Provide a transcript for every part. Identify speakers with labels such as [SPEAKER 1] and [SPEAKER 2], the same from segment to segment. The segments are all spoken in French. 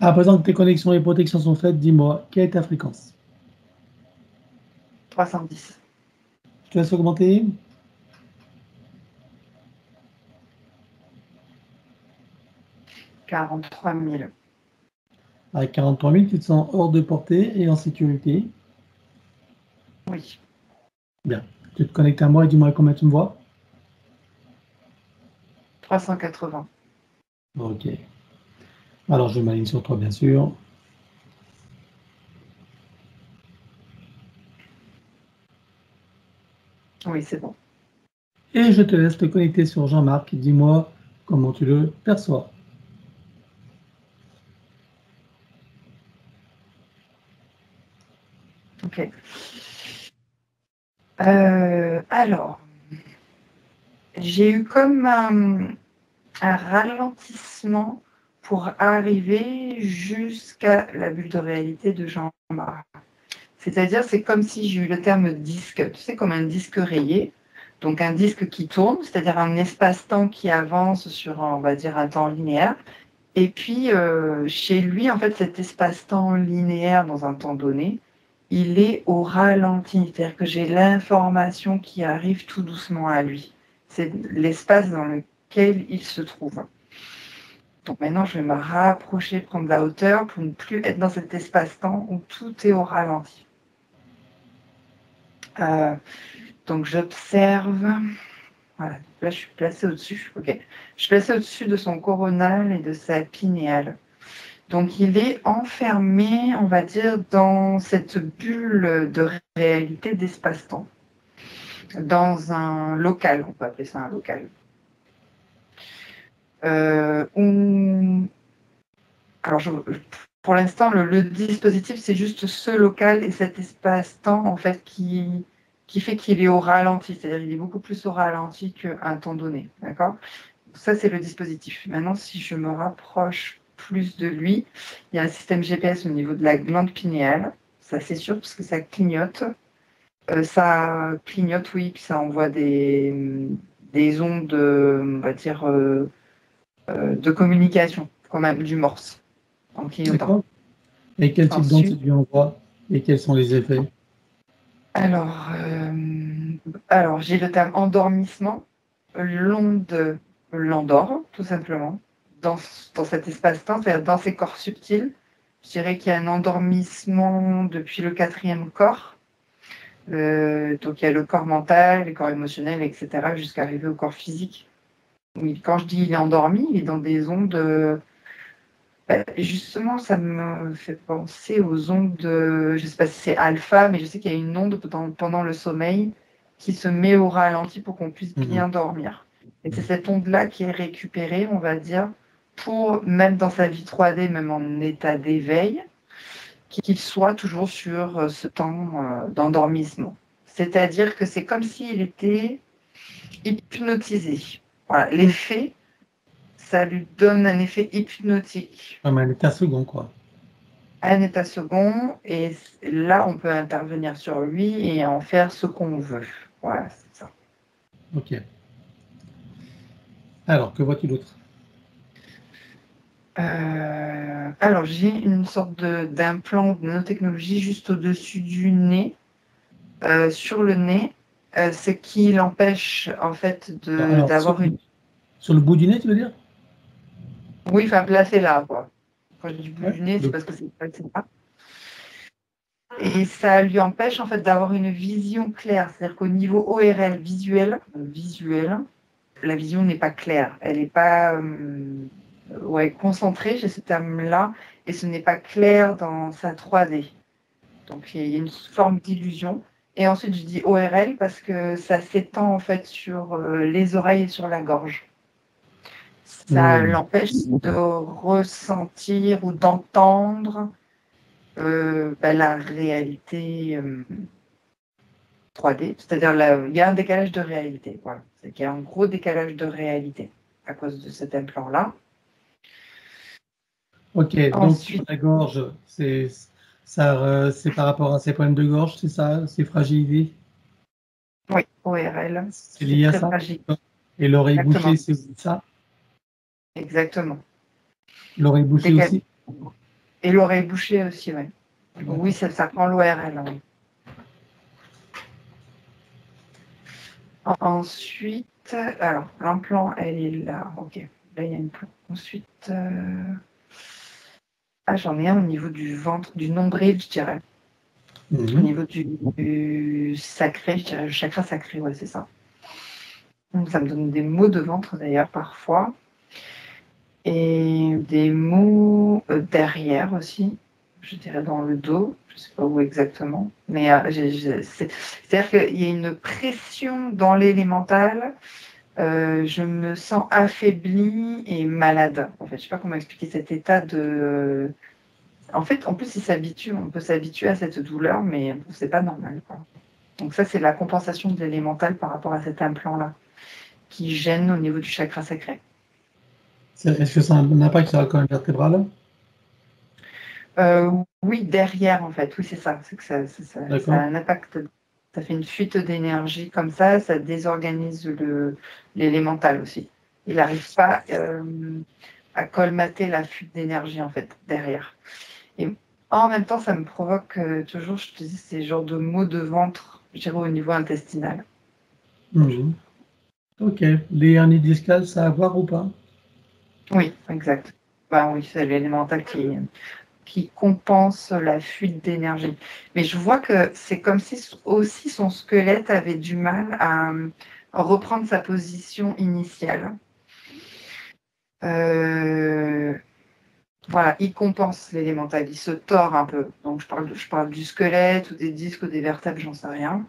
[SPEAKER 1] À présent que tes connexions et protections sont faites, dis-moi, quelle est ta fréquence?
[SPEAKER 2] 310.
[SPEAKER 1] Je te laisse augmenter.
[SPEAKER 2] 43 000.
[SPEAKER 1] À 43 000, tu te sens hors de portée et en sécurité.
[SPEAKER 2] Oui.
[SPEAKER 1] Bien. Tu te connectes à moi et dis-moi combien tu me vois.
[SPEAKER 2] 380.
[SPEAKER 1] Ok. Alors, je m'aligne sur toi, bien sûr.
[SPEAKER 2] Oui, c'est bon.
[SPEAKER 1] Et je te laisse te connecter sur Jean-Marc. Dis-moi comment tu le perçois.
[SPEAKER 2] Ok. Alors, j'ai eu comme un ralentissement pour arriver jusqu'à la bulle de réalité de Jean-Marc. C'est-à-dire, c'est comme si j'ai eu le terme disque, tu sais, comme un disque rayé. Donc, un disque qui tourne, c'est-à-dire un espace-temps qui avance sur, on va dire, un temps linéaire. Et puis, chez lui, en fait, cet espace-temps linéaire dans un temps donné, il est au ralenti. C'est-à-dire que j'ai l'information qui arrive tout doucement à lui. C'est l'espace dans lequel il se trouve. Donc maintenant, je vais me rapprocher, prendre de la hauteur pour ne plus être dans cet espace-temps où tout est au ralenti. Donc j'observe. Voilà, là je suis placée au-dessus. Ok. Je suis placée au-dessus de son coronal et de sa pinéale. Donc il est enfermé, on va dire, dans cette bulle de réalité d'espace-temps. Dans un local, on peut appeler ça un local. Alors pour l'instant, le dispositif, c'est juste ce local et cet espace-temps, en fait, qui fait qu'il est au ralenti. C'est-à-dire qu'il est beaucoup plus au ralenti qu'à un temps donné. D'accord ? Ça, c'est le dispositif. Maintenant, si je me rapproche plus de lui, il y a un système GPS au niveau de la glande pinéale. Ça, c'est sûr, parce que ça clignote. Ça clignote, oui, puis ça envoie des ondes, on va dire, de communication, quand même, du morse, en clignotant.
[SPEAKER 1] D'accord. Et quel type d'onde tu
[SPEAKER 2] Ensuite,
[SPEAKER 1] lui envoies? Et quels sont les effets?
[SPEAKER 2] alors, j'ai le terme endormissement. L'onde l'endort, tout simplement, dans cet espace-temps, c'est-à-dire dans ces corps subtils. Je dirais qu'il y a un endormissement depuis le quatrième corps. Donc il y a le corps mental, le corps émotionnel, etc., jusqu'à arriver au corps physique. Oui, quand je dis il est endormi, il est dans des ondes. Justement, ça me fait penser aux ondes, je ne sais pas si c'est alpha, mais je sais qu'il y a une onde pendant le sommeil qui se met au ralenti pour qu'on puisse bien dormir. Et c'est cette onde-là qui est récupérée, on va dire, pour, même dans sa vie 3D, même en état d'éveil, qu'il soit toujours sur ce temps d'endormissement. C'est-à-dire que c'est comme s'il était hypnotisé. Voilà, l'effet, ça lui donne un effet hypnotique.
[SPEAKER 1] Comme un état second, quoi.
[SPEAKER 2] Un état second, et là, on peut intervenir sur lui et en faire ce qu'on veut. Voilà, c'est ça.
[SPEAKER 1] Ok. Alors, que vois-tu d'autre?
[SPEAKER 2] Alors, j'ai une sorte d'implant de nanotechnologie juste au-dessus du nez, sur le nez, ce qui l'empêche, en fait,
[SPEAKER 1] Alors,
[SPEAKER 2] d'avoir une...
[SPEAKER 1] sur le bout du nez, tu veux dire?
[SPEAKER 2] Oui, enfin, placé là, quoi. Quand je dis bout
[SPEAKER 1] Ouais.
[SPEAKER 2] du nez, c'est parce que c'est placé là. Et ça lui empêche, en fait, d'avoir une vision claire. C'est-à-dire qu'au niveau ORL visuel, la vision n'est pas claire. Elle n'est pas concentrée, j'ai ce terme-là, et ce n'est pas clair dans sa 3D. Donc il y a une forme d'illusion. Et ensuite, je dis ORL parce que ça s'étend en fait sur les oreilles et sur la gorge. Ça l'empêche de ressentir ou d'entendre la réalité 3D. C'est-à-dire il y a un décalage de réalité. Voilà. C'est qu'il y a un gros décalage de réalité à cause de cet implant-là.
[SPEAKER 1] Ok, donc
[SPEAKER 2] Ensuite,
[SPEAKER 1] la gorge, c'est par rapport à ces problèmes de gorge, c'est ça, ces fragilités,
[SPEAKER 2] oui, ORL,
[SPEAKER 1] c'est
[SPEAKER 2] c'est
[SPEAKER 1] lié à
[SPEAKER 2] très
[SPEAKER 1] ça?
[SPEAKER 2] fragile.
[SPEAKER 1] Et l'oreille bouchée,
[SPEAKER 2] Exactement.
[SPEAKER 1] c'est aussi ça?
[SPEAKER 2] Exactement.
[SPEAKER 1] L'oreille bouchée
[SPEAKER 2] Décal-
[SPEAKER 1] aussi?
[SPEAKER 2] Et l'oreille bouchée aussi, oui. Oui, ça prend l'ORL. Oui. Ensuite, alors, l'implant, elle est là. Ok, là, il y a une plan. Ensuite, j'en ai un au niveau du ventre, du nombril, je dirais. Au niveau du sacré, je dirais le chakra sacré, ouais, c'est ça. Donc, ça me donne des maux de ventre, d'ailleurs, parfois. Et des maux derrière aussi, je dirais dans le dos, je ne sais pas où exactement. Mais c'est-à-dire qu'il y a une pression dans l'élémental. Je me sens affaiblie et malade. En fait, je ne sais pas comment expliquer cet état de. En fait, en plus, on peut s'habituer à cette douleur, mais c'est pas normal, quoi. Donc ça, c'est la compensation de l'élémental par rapport à cet implant-là, qui gêne au niveau du chakra sacré.
[SPEAKER 1] Est-ce que ça a un impact sur la colonne vertébrale?
[SPEAKER 2] Oui, derrière, en fait. Oui, c'est ça. C'est que ça a un impact. Ça fait une fuite d'énergie comme ça désorganise l'élémental aussi. Il n'arrive pas à colmater la fuite d'énergie, en fait, derrière. Et en même temps, ça me provoque toujours, je te dis, ces genres de maux de ventre, je dirais au niveau intestinal.
[SPEAKER 1] Ok. Les hernies discales, ça a à voir ou pas?
[SPEAKER 2] Oui, exact. Ben oui, c'est l'élémental qui compense la fuite d'énergie. Mais je vois que c'est comme si aussi son squelette avait du mal à reprendre sa position initiale. Voilà, il compense l'élémental, il se tord un peu. Donc je parle du squelette ou des disques ou des vertèbres, j'en sais rien.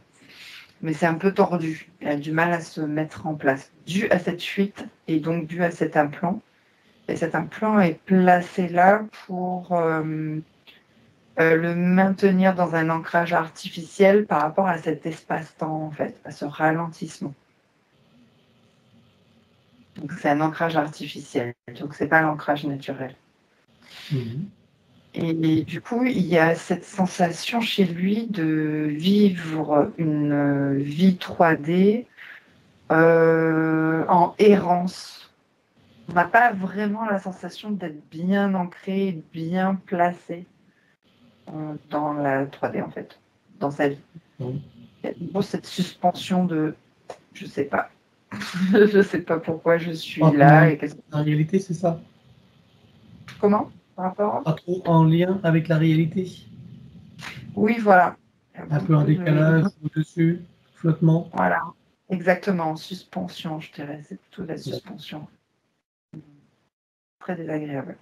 [SPEAKER 2] Mais c'est un peu tordu. Il a du mal à se mettre en place, dû à cette fuite et donc dû à cet implant. Et cet implant est placé là pour le maintenir dans un ancrage artificiel par rapport à cet espace-temps, en fait, à ce ralentissement. Donc c'est un ancrage artificiel, donc c'est pas l'ancrage naturel. Et du coup, il y a cette sensation chez lui de vivre une vie 3D en errance. On n'a pas vraiment la sensation d'être bien ancré, bien placé dans la 3D, en fait, dans sa vie. Il y a cette suspension de je sais pas. Je sais pas pourquoi je suis là. Et
[SPEAKER 1] la réalité, c'est ça?
[SPEAKER 2] Comment? Par rapport
[SPEAKER 1] Pas trop en lien avec la réalité?
[SPEAKER 2] Oui, voilà.
[SPEAKER 1] Un peu en décalage, au-dessus, flottement?
[SPEAKER 2] Voilà, exactement, en suspension, je dirais. C'est plutôt la suspension. Très désagréable.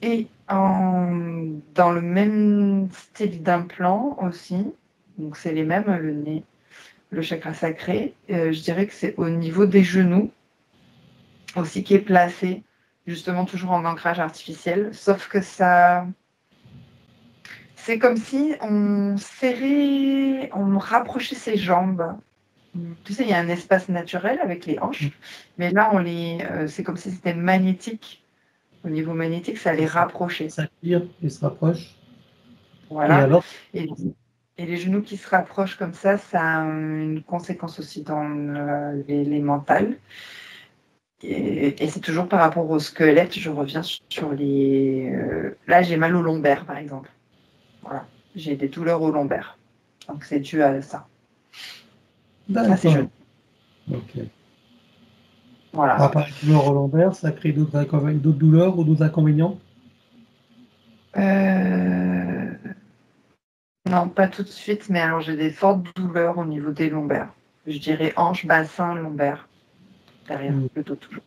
[SPEAKER 2] Et dans le même style d'implant aussi, donc c'est les mêmes, le nez, le chakra sacré, je dirais que c'est au niveau des genoux aussi qui est placé, justement toujours en ancrage artificiel, sauf que ça, c'est comme si on serrait, on rapprochait ses jambes. Tu sais, il y a un espace naturel avec les hanches, mais là, c'est comme si c'était magnétique. Au niveau magnétique, ça les rapprochait.
[SPEAKER 1] Ça tire et se rapproche.
[SPEAKER 2] Voilà.
[SPEAKER 1] Et alors?
[SPEAKER 2] Et les genoux qui se rapprochent comme ça a une conséquence aussi dans l'élémental. Et c'est toujours par rapport au squelette, je reviens sur les... là, j'ai mal au lombaire, par exemple. Voilà. J'ai des douleurs au lombaire. Donc, c'est dû à ça. C'est jeune.
[SPEAKER 1] Ok.
[SPEAKER 2] Voilà.
[SPEAKER 1] Par rapport à la douleur au lombaire, ça crée d'autres douleurs ou d'autres inconvénients?
[SPEAKER 2] Non, pas tout de suite, mais alors j'ai des fortes douleurs au niveau des lombaires. Je dirais hanche, bassin, lombaire. Derrière, plutôt toujours.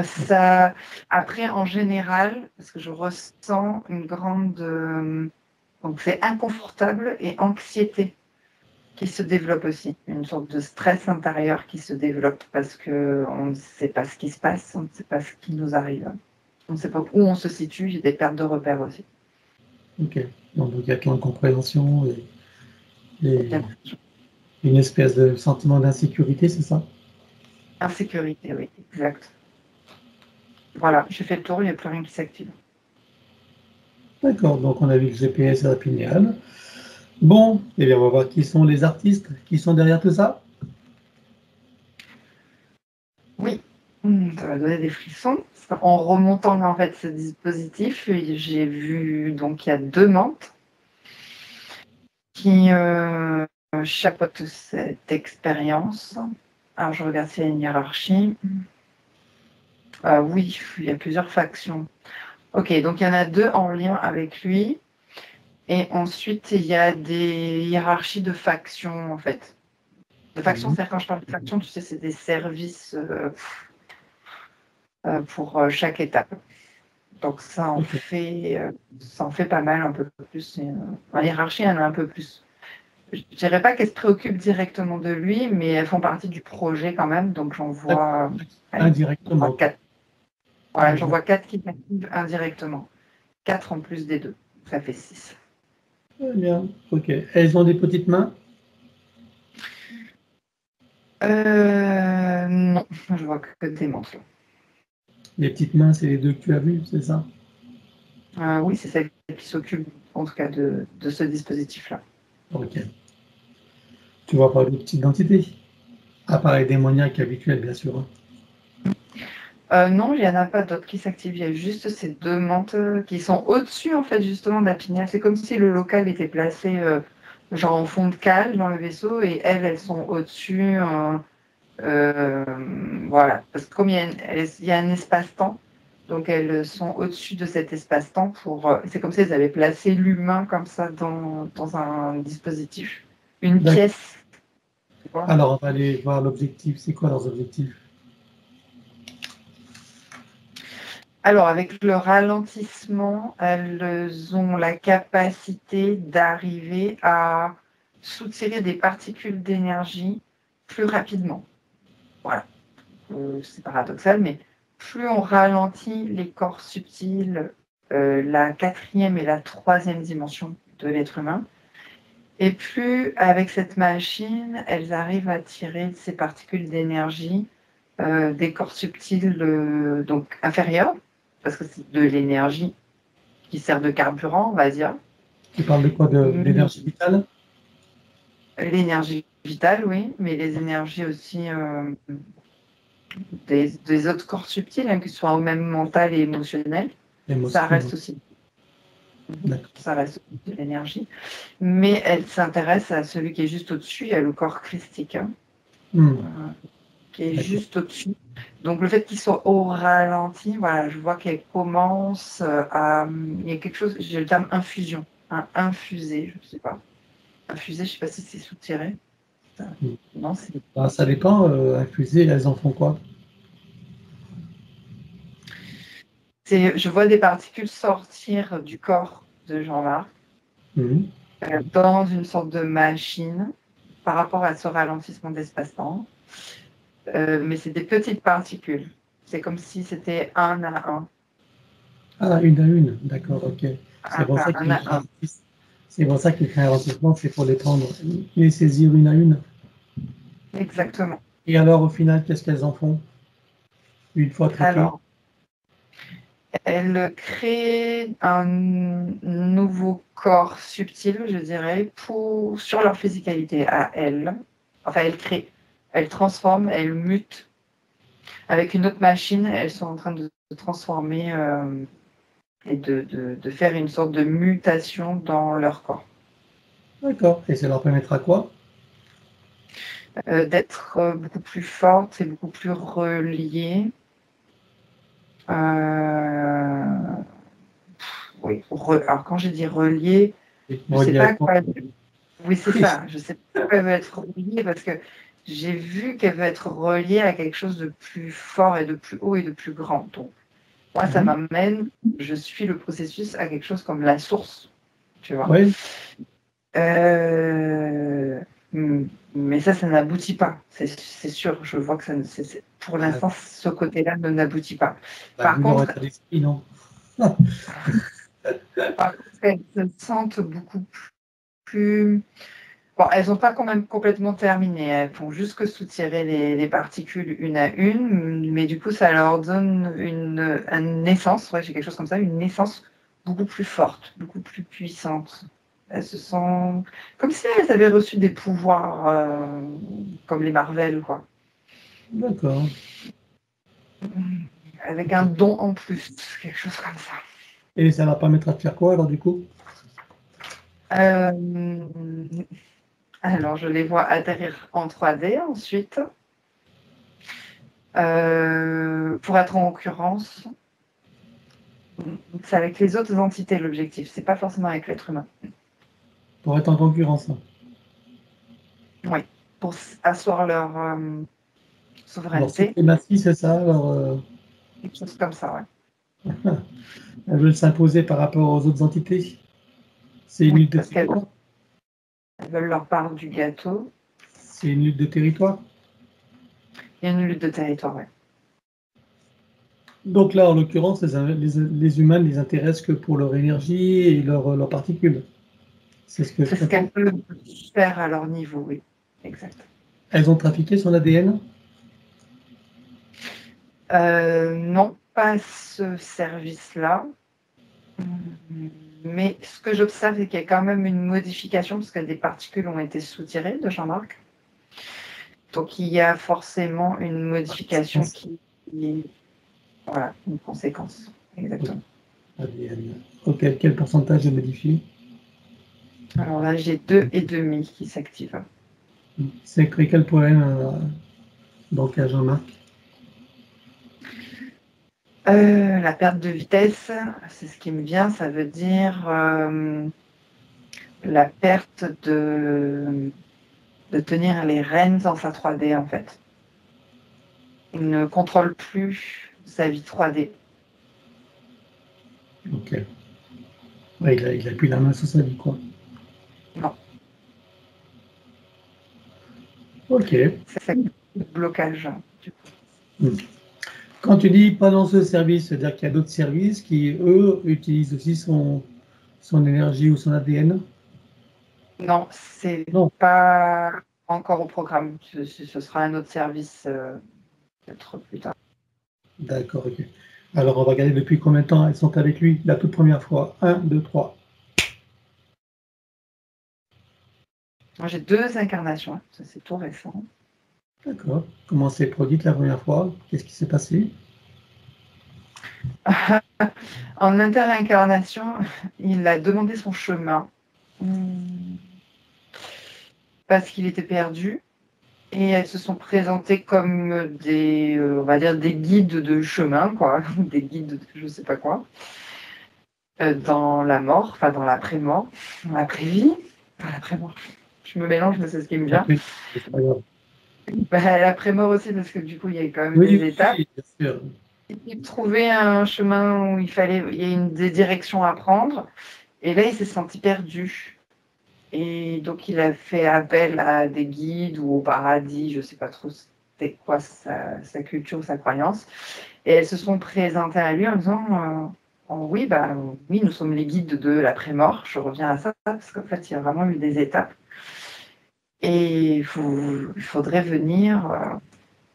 [SPEAKER 2] Ça, après, en général, parce que je ressens une grande... donc, c'est inconfortable et anxiété qui se développe aussi. Une sorte de stress intérieur qui se développe parce qu'on ne sait pas ce qui se passe, on ne sait pas ce qui nous arrive. On ne sait pas où on se situe, j'ai des pertes de repères aussi.
[SPEAKER 1] Ok. Donc, il y a plein de compréhension et une espèce de sentiment d'insécurité, c'est ça?
[SPEAKER 2] Insécurité, oui, exact. Voilà, j'ai fait le tour, il n'y a plus rien qui s'active.
[SPEAKER 1] D'accord, donc on a vu le GPS et la pinéale. Bon, eh bien on va voir qui sont les artistes qui sont derrière tout ça.
[SPEAKER 2] Oui, Ça va donner des frissons. En remontant en fait ce dispositif, j'ai vu donc il y a 2 menthes qui chapeautent cette expérience. Alors je regarde s'il y a une hiérarchie. Oui, il y a plusieurs factions. Ok, donc il y en a 2 en lien avec lui. Et ensuite, il y a des hiérarchies de factions en fait. De factions, c'est-à-dire quand je parle de factions, tu sais, c'est des services pour chaque étape. Donc ça en fait pas mal, un peu plus. En hiérarchie, il y en a un peu plus. Je ne dirais pas qu'elles se préoccupent directement de lui, mais elles font partie du projet quand même. Donc j'en vois
[SPEAKER 1] indirectement.
[SPEAKER 2] 4. Voilà, j'en vois 4 qui m'activent indirectement. 4 en plus des 2. Ça fait 6.
[SPEAKER 1] Très bien, ok. Elles ont des petites mains?
[SPEAKER 2] Non, je vois que des menthes.
[SPEAKER 1] Les petites mains, c'est les 2 que tu as vues, c'est ça?
[SPEAKER 2] Oui, c'est celle qui s'occupe, en tout cas, de ce dispositif-là.
[SPEAKER 1] Ok. Tu vois pas de petites entités? À part les démoniaques habituels, bien sûr.
[SPEAKER 2] Non, il n'y en a pas d'autres qui s'activent. Il y a juste ces 2 menthes qui sont au-dessus, en fait, justement, d'Apinia. C'est comme si le local était placé genre en fond de cale dans le vaisseau et elles sont au-dessus. Voilà. Parce que comme il y a un espace-temps, donc elles sont au-dessus de cet espace-temps c'est comme si elles avaient placé l'humain comme ça dans un dispositif. Une pièce. Tu vois.
[SPEAKER 1] Alors, on va aller voir l'objectif. C'est quoi leurs objectifs?
[SPEAKER 2] Alors, avec le ralentissement, elles ont la capacité d'arriver à soutirer des particules d'énergie plus rapidement. Voilà. C'est paradoxal, mais plus on ralentit les corps subtils, la 4e et la 3e dimension de l'être humain, et plus avec cette machine, elles arrivent à tirer ces particules d'énergie des corps subtils donc inférieurs, parce que c'est de l'énergie qui sert de carburant, on va dire.
[SPEAKER 1] Tu parles de quoi? D'énergie vitale?
[SPEAKER 2] L'énergie vitale, oui, mais les énergies aussi des autres corps subtils, hein, que ce soit même mental et émotionnel, ça reste aussi. Ça reste de l'énergie. Mais elle s'intéresse à celui qui est juste au-dessus, il y a le corps christique, hein, qui est juste au-dessus. Donc le fait qu'il soit au ralenti, voilà, je vois qu'elle commence à... Il y a quelque chose, j'ai le terme infusion, infusé, je ne sais pas. Infusé, je ne sais pas si c'est soutiré. Non, c'est...
[SPEAKER 1] Ça dépend, infusées, elles en font quoi?
[SPEAKER 2] Je vois des particules sortir du corps de Jean-Marc dans une sorte de machine par rapport à ce ralentissement d'espace-temps. Mais c'est des petites particules. C'est comme si c'était 1 à 1.
[SPEAKER 1] Ah, 1 à 1, d'accord, ok. C'est pour ça qu'il crée un ralentissement, c'est pour les prendre, les saisir 1 à 1.
[SPEAKER 2] Exactement.
[SPEAKER 1] Et alors, au final, qu'est-ce qu'elles en font une fois traitées?
[SPEAKER 2] Alors, elle crée un nouveau corps subtil, je dirais, sur leur physicalité à elle. Enfin, elle transforme, elle mute. Avec une autre machine, elles sont en train de se transformer et de faire une sorte de mutation dans leur corps.
[SPEAKER 1] D'accord. Et ça leur permettra quoi?
[SPEAKER 2] D'être beaucoup plus fortes et beaucoup plus reliées. Oui, alors quand j'ai dit reliées, je ne sais pas quoi. Oui, c'est ça. Je ne sais pas quoi elle veut être reliée parce que j'ai vu qu'elle veut être reliée à quelque chose de plus fort et de plus haut et de plus grand. Donc, moi, ça m'amène, je suis le processus à quelque chose comme la source, tu vois.
[SPEAKER 1] Oui.
[SPEAKER 2] Mais ça n'aboutit pas. C'est sûr, je vois que pour l'instant, ce côté-là n'aboutit pas. Par contre,
[SPEAKER 1] non.
[SPEAKER 2] elles se sentent beaucoup plus... Bon, elles n'ont pas quand même complètement terminé. Elles font juste que soutirer les particules une à une, mais du coup, ça leur donne une naissance, ouais, j'ai quelque chose comme ça, une naissance beaucoup plus forte, beaucoup plus puissante. Elles se sentent comme si elles avaient reçu des pouvoirs comme les Marvel, quoi.
[SPEAKER 1] D'accord.
[SPEAKER 2] avec un don en plus, quelque chose comme ça.
[SPEAKER 1] Et ça va permettre de faire quoi alors du coup?
[SPEAKER 2] Alors, je les vois atterrir en 3D ensuite. Pour être en concurrence, c'est avec les autres entités l'objectif, c'est pas forcément avec l'être humain.
[SPEAKER 1] Pour être en concurrence.
[SPEAKER 2] Oui, pour asseoir leur souveraineté.
[SPEAKER 1] Alors suprématie, c'est ça? Alors,
[SPEAKER 2] quelque chose comme ça, ouais.
[SPEAKER 1] Elles veulent s'imposer par rapport aux autres entités. C'est une lutte de territoire.
[SPEAKER 2] Elles veulent leur part du gâteau.
[SPEAKER 1] C'est une lutte de territoire.
[SPEAKER 2] Il y a une lutte de territoire, oui.
[SPEAKER 1] Donc là, en l'occurrence, les humains ne les intéressent que pour leur énergie et leurs particules. C'est ce que
[SPEAKER 2] c'est ce qu'elles peuvent faire à leur niveau, oui. Exact.
[SPEAKER 1] Elles ont trafiqué son ADN?
[SPEAKER 2] Non, pas ce service-là. Mais ce que j'observe, c'est qu'il y a quand même une modification, parce que des particules ont été soutirées de Jean-Marc. Donc il y a forcément une modification qui est une conséquence. Exactement.
[SPEAKER 1] ADN. Ok, quel pourcentage est modifié?
[SPEAKER 2] Alors là, j'ai 2,5 qui s'activent.
[SPEAKER 1] C'est écrit quel poème donc à Jean-Marc?
[SPEAKER 2] La perte de vitesse, c'est ce qui me vient, ça veut dire la perte de tenir les rênes dans sa 3D en fait. Il ne contrôle plus sa vie 3D.
[SPEAKER 1] Ok. Ouais, il a plus la main sur sa vie, quoi.
[SPEAKER 2] Non.
[SPEAKER 1] Ok.
[SPEAKER 2] C'est le blocage. Du coup.
[SPEAKER 1] Quand tu dis pas dans ce service, c'est-à-dire qu'il y a d'autres services qui, eux, utilisent aussi son énergie ou son ADN?
[SPEAKER 2] Non, c'est pas encore au programme. Ce sera un autre service peut-être plus tard.
[SPEAKER 1] D'accord, ok. Alors, on va regarder depuis combien de temps elles sont avec lui la toute première fois. 1, 2, 3.
[SPEAKER 2] Moi, j'ai 2 incarnations. Ça, c'est tout récent.
[SPEAKER 1] D'accord. Comment s'est produite la première fois? Qu'est-ce qui s'est passé?
[SPEAKER 2] En interincarnation, il a demandé son chemin parce qu'il était perdu. Et elles se sont présentées comme des, on va dire, des guides de chemin, quoi, des guides de je sais pas quoi, dans la mort, enfin dans l'après-mort, dans l'après-vie, dans l'après-mort. Je me mélange, mais c'est ce qui me vient.
[SPEAKER 1] C'est pas grave.
[SPEAKER 2] L'après-mort aussi, parce que du coup, il y a quand même des étapes.
[SPEAKER 1] Oui, bien sûr.
[SPEAKER 2] Il trouvait un chemin où il y a des directions à prendre, et là, il s'est senti perdu. Et donc, il a fait appel à des guides ou au paradis, je ne sais pas trop c'était quoi sa culture, sa croyance. Et elles se sont présentées à lui en disant oui, nous sommes les guides de l'après-mort. Je reviens à ça, parce qu'en fait, il y a vraiment eu des étapes. Et il faudrait venir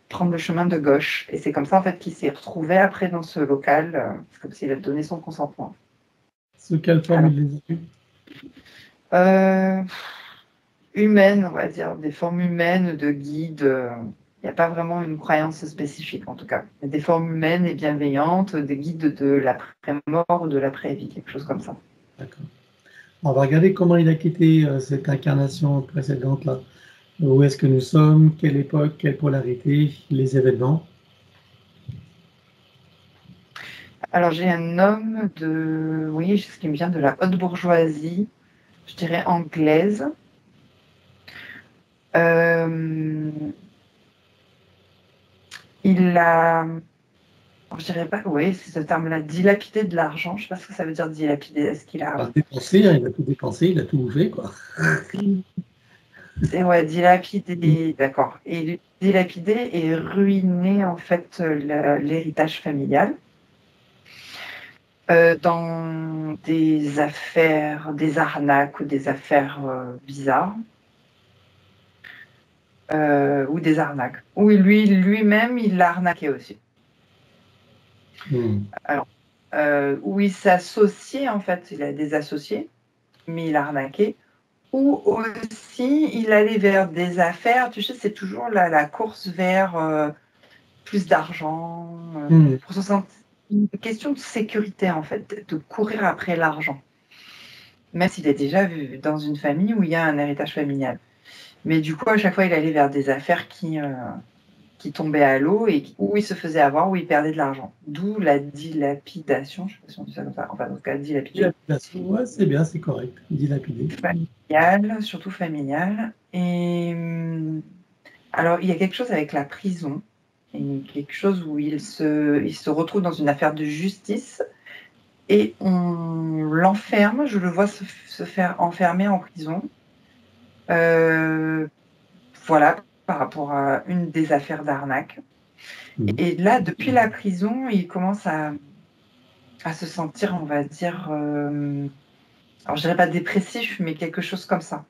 [SPEAKER 2] prendre le chemin de gauche. Et c'est comme ça, en fait, qu'il s'est retrouvé après dans ce local, comme s'il a donné son consentement.
[SPEAKER 1] Sous quelle forme il les
[SPEAKER 2] a eu humaines, on va dire, des formes humaines de guides. Il n'y a pas vraiment une croyance spécifique, en tout cas. Il y a des formes humaines et bienveillantes, des guides de l'après-mort ou de l'après-vie, quelque chose comme ça.
[SPEAKER 1] D'accord. On va regarder comment il a quitté cette incarnation précédente-là. Où est-ce que nous sommes? Quelle époque? Quelle polarité? Les événements?
[SPEAKER 2] Alors, j'ai un homme oui, ce qui me vient de la haute bourgeoisie, je dirais anglaise. Il a, je dirais pas, oui, c'est ce terme-là, dilapidé de l'argent. Je ne sais pas ce que ça veut dire dilapider. Est-ce qu'il a
[SPEAKER 1] dépensé, il a tout dépensé, il a tout bouffé, quoi.
[SPEAKER 2] Ouais, dilapidé, d'accord. Et dilapidé et ruiné, en fait, l'héritage familial dans des affaires, des arnaques ou des affaires bizarres. Ou des arnaques. Oui, lui-même, il l'a arnaqué aussi. Alors, où il s'associait, en fait, il a des associés, mais il a arnaqué. Ou aussi, il allait vers des affaires, tu sais, c'est toujours la course vers plus d'argent, pour se sentir une question de sécurité en fait, de courir après l'argent. Même s'il est déjà vu dans une famille où il y a un héritage familial. Mais du coup, à chaque fois, il allait vers des affaires qui tombaient à l'eau et où il se faisait avoir, où il perdait de l'argent. D'où la dilapidation, je ne sais pas si on dit ça comme ça, enfin, dans ce cas, dilapidation.
[SPEAKER 1] Ouais, c'est bien, c'est correct. Dilapidé.
[SPEAKER 2] Familiale, surtout familiale. Et alors, il y a quelque chose avec la prison, et quelque chose où il se retrouve dans une affaire de justice et on l'enferme, je le vois se faire enfermer en prison. Voilà, par rapport à une des affaires d'arnaque. Et là, depuis la prison, il commence à se sentir, on va dire, alors je dirais pas dépressif, mais quelque chose comme ça.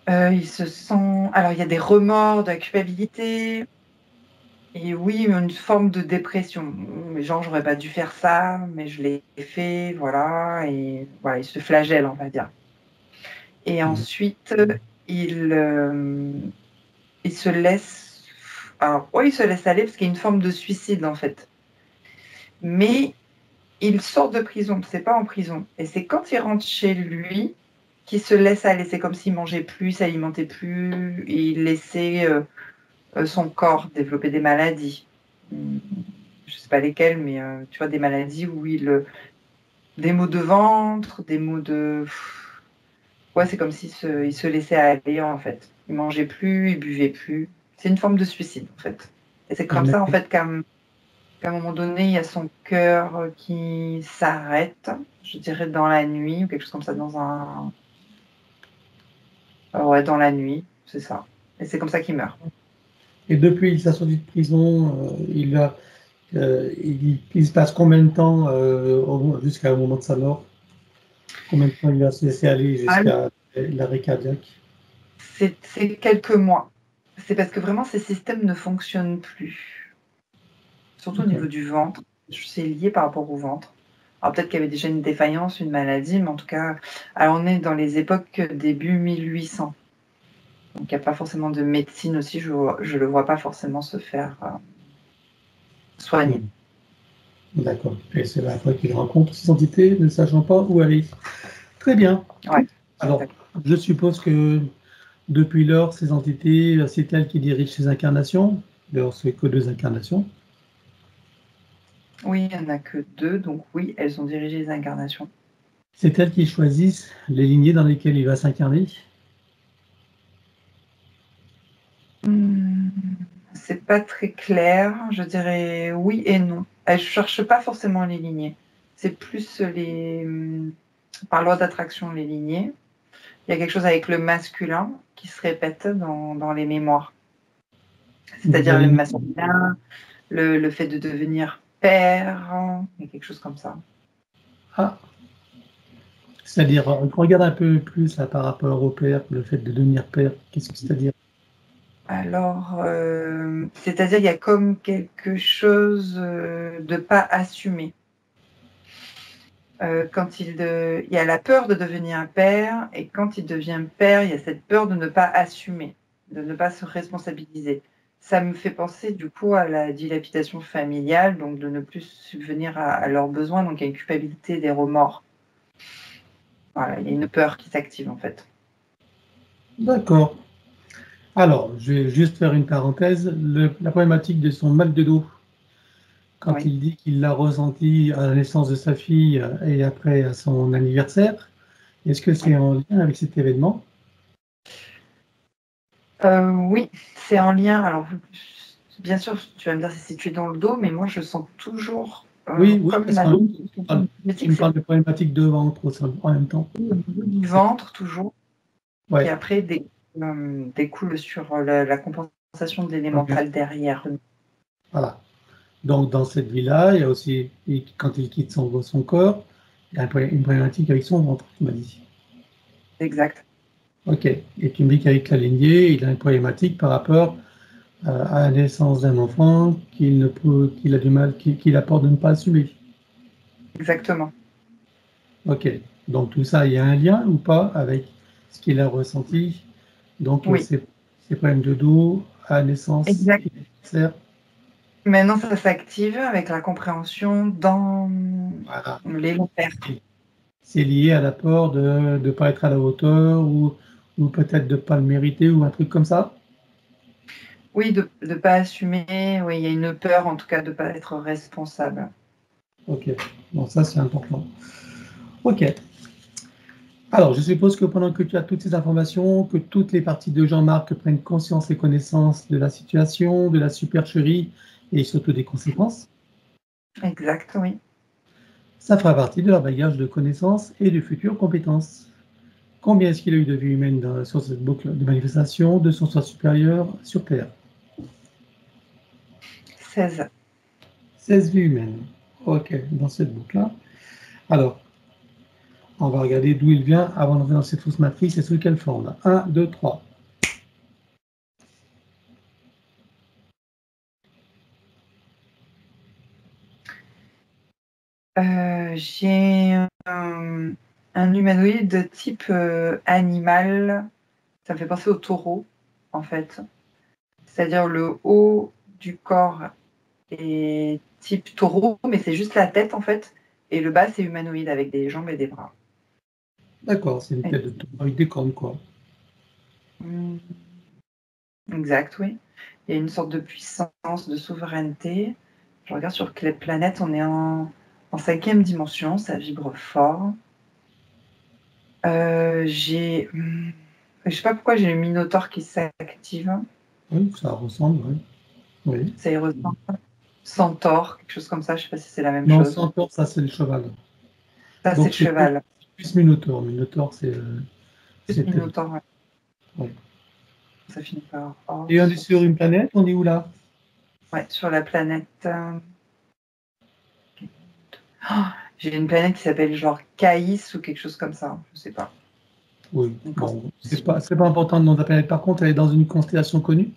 [SPEAKER 2] Il se sent... Alors, il y a des remords, de la culpabilité, et oui, une forme de dépression. Genre, j'aurais pas dû faire ça, mais je l'ai fait, voilà, et voilà, il se flagelle, on va dire. Et ensuite, il se laisse... Alors, oui, il se laisse aller parce qu'il y a une forme de suicide, en fait. Mais il sort de prison, c'est pas en prison. Et c'est quand il rentre chez lui qu'il se laisse aller. C'est comme s'il mangeait plus, s'alimentait plus, et il laissait son corps développer des maladies. Je sais pas lesquelles, mais tu vois, des maladies où des maux de ventre, des maux de... Ouais, c'est comme s'il se laissait aller, en fait. Il mangeait plus, il buvait plus. C'est une forme de suicide, en fait. Et c'est comme ça, en fait, qu'à un moment donné, il y a son cœur qui s'arrête, je dirais dans la nuit, ou quelque chose comme ça, ouais, dans la nuit, c'est ça. Et c'est comme ça qu'il meurt.
[SPEAKER 1] Et depuis sa sortie de prison, il se passe combien de temps jusqu'à au moment de sa mort? Combien de temps il va se laisser aller jusqu'à l'arrêt cardiaque?
[SPEAKER 2] C'est quelques mois. C'est parce que vraiment, ces systèmes ne fonctionnent plus. Surtout au niveau du ventre. C'est lié par rapport au ventre. Alors peut-être qu'il y avait déjà une défaillance, une maladie, mais en tout cas, alors on est dans les époques début 1800. Donc il n'y a pas forcément de médecine aussi, je ne le vois pas forcément se faire soigner.
[SPEAKER 1] D'accord. Et c'est la fois qu'il rencontre ces entités, ne sachant pas où aller. Très bien.
[SPEAKER 2] Ouais.
[SPEAKER 1] Alors, je suppose que depuis lors, ces entités, c'est elles qui dirigent ces incarnations. D'ailleurs, c'est que 2 incarnations.
[SPEAKER 2] Oui, il n'y en a que 2, donc oui, elles ont dirigé les incarnations.
[SPEAKER 1] C'est elles qui choisissent les lignées dans lesquelles il va s'incarner.
[SPEAKER 2] C'est pas très clair, je dirais oui et non. Elles ne cherchent pas forcément les lignées. C'est plus par loi d'attraction, les lignées. Il y a quelque chose avec le masculin qui se répète dans les mémoires. C'est-à-dire le masculin, le fait de devenir père, il y a quelque chose comme ça.
[SPEAKER 1] Ah, c'est-à-dire, on regarde un peu plus là, par rapport au père, le fait de devenir père, qu'est-ce que c'est-à-dire?
[SPEAKER 2] Alors, c'est-à-dire il y a comme quelque chose de pas assumé. Quand il y a la peur de devenir un père, et quand il devient père, il y a cette peur de ne pas assumer, de ne pas se responsabiliser. Ça me fait penser du coup à la dilapidation familiale, donc de ne plus subvenir à leurs besoins, donc il y a une culpabilité, des remords. Voilà, il y a une peur qui s'active en fait.
[SPEAKER 1] D'accord. Alors, je vais juste faire une parenthèse. La problématique de son mal de dos, quand il dit qu'il l'a ressenti à la naissance de sa fille et après à son anniversaire, est-ce que c'est en lien avec cet événement?
[SPEAKER 2] Oui, c'est en lien. Alors, bien sûr, tu vas me dire c'est situé dans le dos, mais moi je sens toujours
[SPEAKER 1] Oui,
[SPEAKER 2] comme
[SPEAKER 1] parce qu'il me parle de problématiques de ventre en même temps.
[SPEAKER 2] Du ventre toujours, qui après découle sur la compensation de l'élémental derrière.
[SPEAKER 1] Voilà. Donc dans cette vie-là, il y a aussi, quand il quitte son corps, il y a une problématique avec son ventre, tu m'as dit.
[SPEAKER 2] Exact.
[SPEAKER 1] Ok. Et tu me dis qu'avec la lignée, il a une problématique par rapport à la naissance d'un enfant qu'il a du mal, qu'il a peur de ne pas assumer.
[SPEAKER 2] Exactement.
[SPEAKER 1] Ok. Donc tout ça, il y a un lien ou pas avec ce qu'il a ressenti? Donc
[SPEAKER 2] Oui.
[SPEAKER 1] ces problèmes de dos à la naissance
[SPEAKER 2] Exact.
[SPEAKER 1] qui est nécessaire.
[SPEAKER 2] Maintenant, ça s'active avec la compréhension dans
[SPEAKER 1] Voilà.
[SPEAKER 2] les longs pères.
[SPEAKER 1] C'est lié à la peur de ne pas être à la hauteur ou peut-être de ne pas le mériter ou un truc comme ça.
[SPEAKER 2] Oui, de ne pas assumer. Oui, il y a une peur, en tout cas, de ne pas être responsable.
[SPEAKER 1] Ok, bon, ça c'est important. Ok. Alors, je suppose que pendant que tu as toutes ces informations, que toutes les parties de Jean-Marc prennent conscience et connaissance de la situation, de la supercherie et surtout des conséquences,
[SPEAKER 2] Exact, oui.
[SPEAKER 1] ça fera partie de leur bagage de connaissances et de futures compétences. Combien est-ce qu'il a eu de vies humaines sur cette boucle de manifestation de son soi supérieur sur Terre?
[SPEAKER 2] 16.
[SPEAKER 1] 16 vies humaines. Ok, dans cette boucle-là. Alors, on va regarder d'où il vient avant d'entrer dans cette fausse matrice et sous quelle forme. 1, 2, 3.
[SPEAKER 2] J'ai un humanoïde de type animal. Ça me fait penser au taureau, en fait. C'est-à-dire le haut du corps est type taureau, mais c'est juste la tête, en fait. Et le bas, c'est humanoïde avec des jambes et des bras.
[SPEAKER 1] D'accord, c'est une tête de taureau avec des cornes, quoi.
[SPEAKER 2] Exact, oui. Il y a une sorte de puissance, de souveraineté. Je regarde sur quelle planète on est en 5e dimension, ça vibre fort. Je sais pas pourquoi j'ai le Minotaure qui s'active.
[SPEAKER 1] Oui, ça ressemble, oui. Oui.
[SPEAKER 2] Ça y ressemble. Centaure, quelque chose comme ça, je sais pas si c'est la même
[SPEAKER 1] Non,
[SPEAKER 2] chose.
[SPEAKER 1] centaure, ça c'est le cheval.
[SPEAKER 2] Ça, c'est
[SPEAKER 1] Donc
[SPEAKER 2] le
[SPEAKER 1] c'est
[SPEAKER 2] cheval.
[SPEAKER 1] plus Minotaure. Minotaure, c'est
[SPEAKER 2] Plus Minotaure, ouais.
[SPEAKER 1] ouais.
[SPEAKER 2] Ça finit par or.
[SPEAKER 1] Et on est sur une planète, on est où là?
[SPEAKER 2] Ouais, sur la planète. Oh, j'ai une planète qui s'appelle genre Caïs ou quelque chose comme ça, je sais pas.
[SPEAKER 1] Oui, bon, c'est pas important le nom de la planète. Par contre, elle est dans une constellation connue.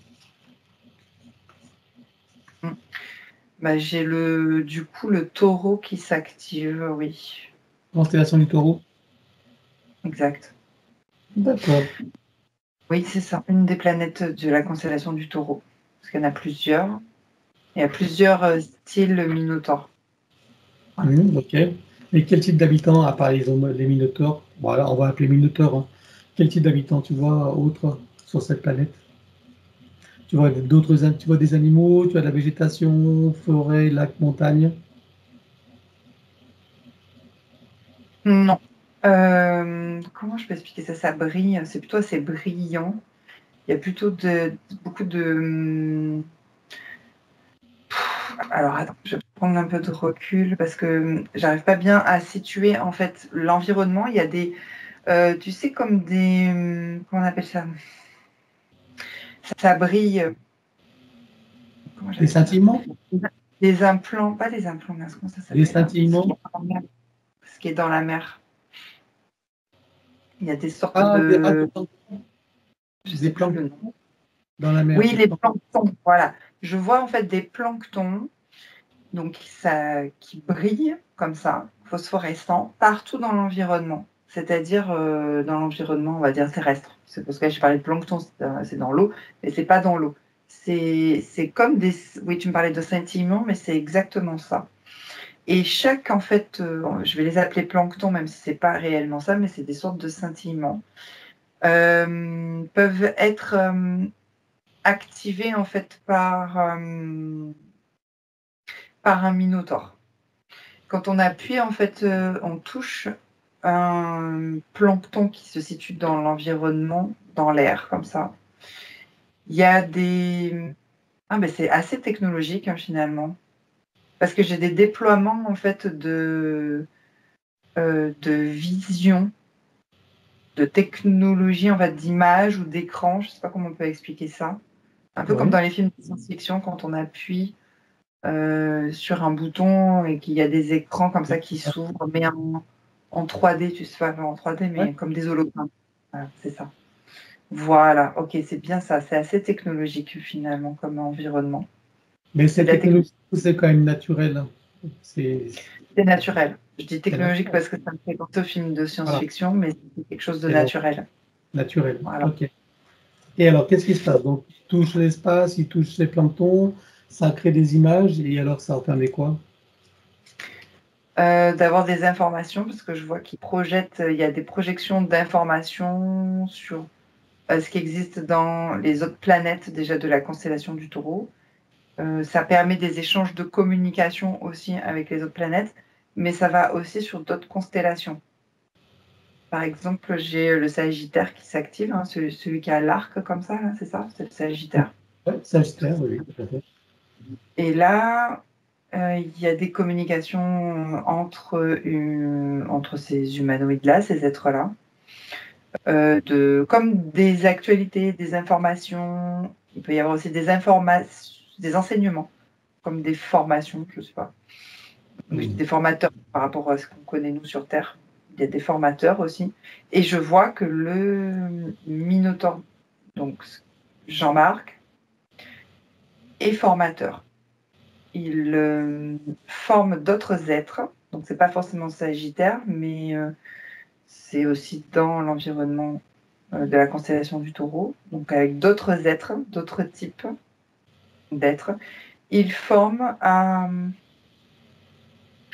[SPEAKER 2] Bah, j'ai du coup le taureau qui s'active, oui.
[SPEAKER 1] Constellation du Taureau.
[SPEAKER 2] Exact.
[SPEAKER 1] D'accord.
[SPEAKER 2] Oui, c'est ça, une des planètes de la constellation du taureau. Parce qu'il y en a plusieurs. Il y a plusieurs styles Minotaure.
[SPEAKER 1] Ok. Et quel type d'habitants, à part les Minotaures, voilà, on va appeler Minotaures, hein. Quel type d'habitants tu vois autre sur cette planète? Tu vois tu vois des animaux, tu as de la végétation, forêt, lac, montagne.
[SPEAKER 2] Non. Comment je peux expliquer ça? Ça brille, c'est plutôt assez brillant. Il y a plutôt beaucoup de. Alors attends, je vais prendre un peu de recul parce que j'arrive pas bien à situer en fait l'environnement. Il y a des, tu sais, comme des, comment on appelle ça? Ça brille. Comment
[SPEAKER 1] Des
[SPEAKER 2] j'appelle ça?
[SPEAKER 1] scintillements?
[SPEAKER 2] Des implants, pas des implants, mais comment ça
[SPEAKER 1] Des
[SPEAKER 2] s'appelle?
[SPEAKER 1] scintillements?
[SPEAKER 2] Ce qui est dans la mer. Il y a des sortes
[SPEAKER 1] Ah,
[SPEAKER 2] de, je
[SPEAKER 1] des
[SPEAKER 2] sais plus le
[SPEAKER 1] planctons
[SPEAKER 2] nom.
[SPEAKER 1] dans la mer.
[SPEAKER 2] Oui, les planctons, voilà. Je vois en fait des planctons, donc qui brillent comme ça, phosphorescents, partout dans l'environnement. C'est-à-dire dans l'environnement, on va dire terrestre. C'est parce que j'ai parlé de plancton, c'est dans l'eau, mais c'est pas dans l'eau. C'est comme des. Oui, tu me parlais de scintillements, mais c'est exactement ça. Et chaque, en fait, je vais les appeler plancton, même si c'est pas réellement ça, mais c'est des sortes de scintillements, peuvent être activés en fait par un minotaure. Quand on appuie, en fait, on touche un plancton qui se situe dans l'environnement, dans l'air, comme ça. Il y a des. Ah, ben c'est assez technologique, hein, finalement. Parce que j'ai des déploiements, en fait, de vision, de technologie, en fait, d'image ou d'écran. Je ne sais pas comment on peut expliquer ça. Un peu comme
[SPEAKER 1] Ouais.
[SPEAKER 2] dans les films de science-fiction, quand on appuie sur un bouton et qu'il y a des écrans comme ça qui s'ouvrent, mais en 3D, tu sais pas, en 3D,
[SPEAKER 1] Ouais.
[SPEAKER 2] mais comme des hologrammes. Voilà, c'est ça. Voilà, ok, c'est bien ça. C'est assez technologique finalement comme environnement.
[SPEAKER 1] Mais
[SPEAKER 2] C'est
[SPEAKER 1] cette
[SPEAKER 2] de la technologie.
[SPEAKER 1] technologie, c'est quand même naturel, hein. C'est
[SPEAKER 2] C'est naturel. Je dis
[SPEAKER 1] c'est
[SPEAKER 2] technologique
[SPEAKER 1] naturel.
[SPEAKER 2] parce que ça me fait penser au film de
[SPEAKER 1] Voilà,
[SPEAKER 2] science-fiction, mais c'est quelque chose de
[SPEAKER 1] c'est
[SPEAKER 2] naturel.
[SPEAKER 1] naturel.
[SPEAKER 2] Voilà.
[SPEAKER 1] Ok. Et alors, qu'est-ce qui se passe? Donc, il touche l'espace, il touche les planctons, ça crée des images, et alors ça en permet quoi?
[SPEAKER 2] D'avoir des informations, parce que je vois qu'il projette, il y a des projections d'informations sur ce qui existe dans les autres planètes déjà de la constellation du Taureau. Ça permet des échanges de communication aussi avec les autres planètes, mais ça va aussi sur d'autres constellations. Par exemple, j'ai le Sagittaire qui s'active, hein, celui qui a l'arc comme ça, c'est ça? C'est le Sagittaire.
[SPEAKER 1] Ouais, Sagittaire, oui, tout à fait.
[SPEAKER 2] Et là, il y a des communications entre ces humanoïdes-là, ces êtres-là, comme des actualités, des informations. Il peut y avoir aussi des enseignements, comme des formations, je ne sais pas. Des formateurs par rapport à ce qu'on connaît nous sur Terre. Il y a des formateurs aussi. Et je vois que le Minotaure, donc Jean-Marc, est formateur. Il forme d'autres êtres. Donc c'est pas forcément Sagittaire, mais c'est aussi dans l'environnement de la constellation du Taureau. Donc avec d'autres êtres, d'autres types d'êtres. Il forme